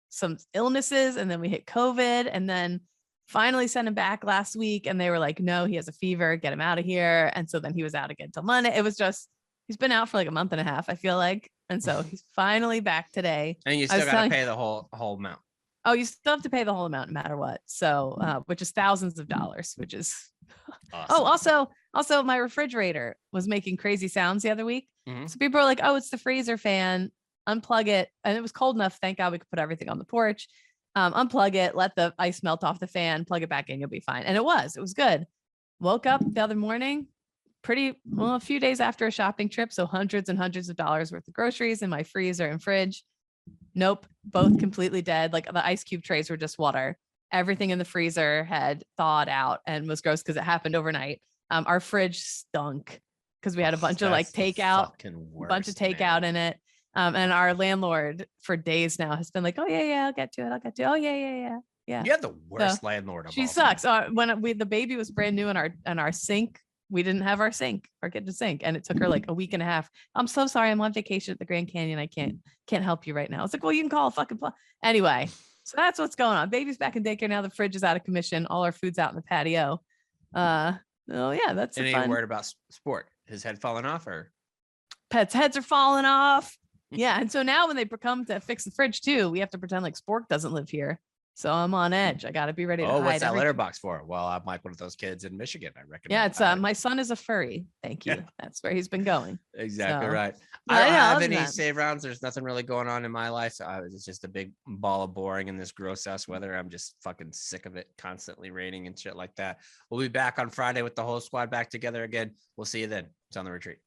[SPEAKER 2] some illnesses and then we hit COVID and then finally sent him back last week. And they were like, no, he has a fever, get him out of here. And so then he was out again till Monday. It was just, he's been out for like a month and a half, I feel like. And so he's finally back today.
[SPEAKER 1] And you still got to pay the whole amount.
[SPEAKER 2] Oh, you still have to pay the whole amount no matter what. So, which is thousands of dollars, which is awesome. Oh, also my refrigerator was making crazy sounds the other week. So people are like, oh, it's the freezer fan, unplug it. And it was cold enough. Thank God we could put everything on the porch. Unplug it, let the ice melt off the fan, plug it back in, you'll be fine. And it was good. Woke up the other morning, a few days after a shopping trip. So hundreds and hundreds of dollars worth of groceries in my freezer and fridge. Nope. Both completely dead. Like the ice cube trays were just water. Everything in the freezer had thawed out and was gross because it happened overnight. Our fridge stunk because we had a bunch of like takeout, in it. And our landlord for days now has been like, oh yeah, I'll get to it. Oh yeah.
[SPEAKER 1] You have the worst landlord of all.
[SPEAKER 2] She sucks. When the baby was brand new in our sink, we didn't have our kitchen sink, and it took her like a week and a half. I'm so sorry. I'm on vacation at the Grand Canyon. I can't help you right now. It's like, well, you can call a fucking anyway. So that's what's going on. Baby's back in daycare now. The fridge is out of commission. All our food's out in the patio. Oh yeah, that's
[SPEAKER 1] any word about sport? His head falling off, or
[SPEAKER 2] pets' heads are falling off. Yeah, and so now when they come to fix the fridge too, we have to pretend like Spork doesn't live here. So I'm on edge. I got to be ready to hide.
[SPEAKER 1] What's that letterbox for? Well, I'm like one of those kids in Michigan. I reckon.
[SPEAKER 2] Yeah, it's my son is a furry. Thank you. Yeah. That's where he's been going.
[SPEAKER 1] Exactly right. I don't have any save rounds. There's nothing really going on in my life. It's just a big ball of boring in this gross ass weather. I'm just fucking sick of it constantly raining and shit like that. We'll be back on Friday with the whole squad back together again. We'll see you then. It's on the retreat.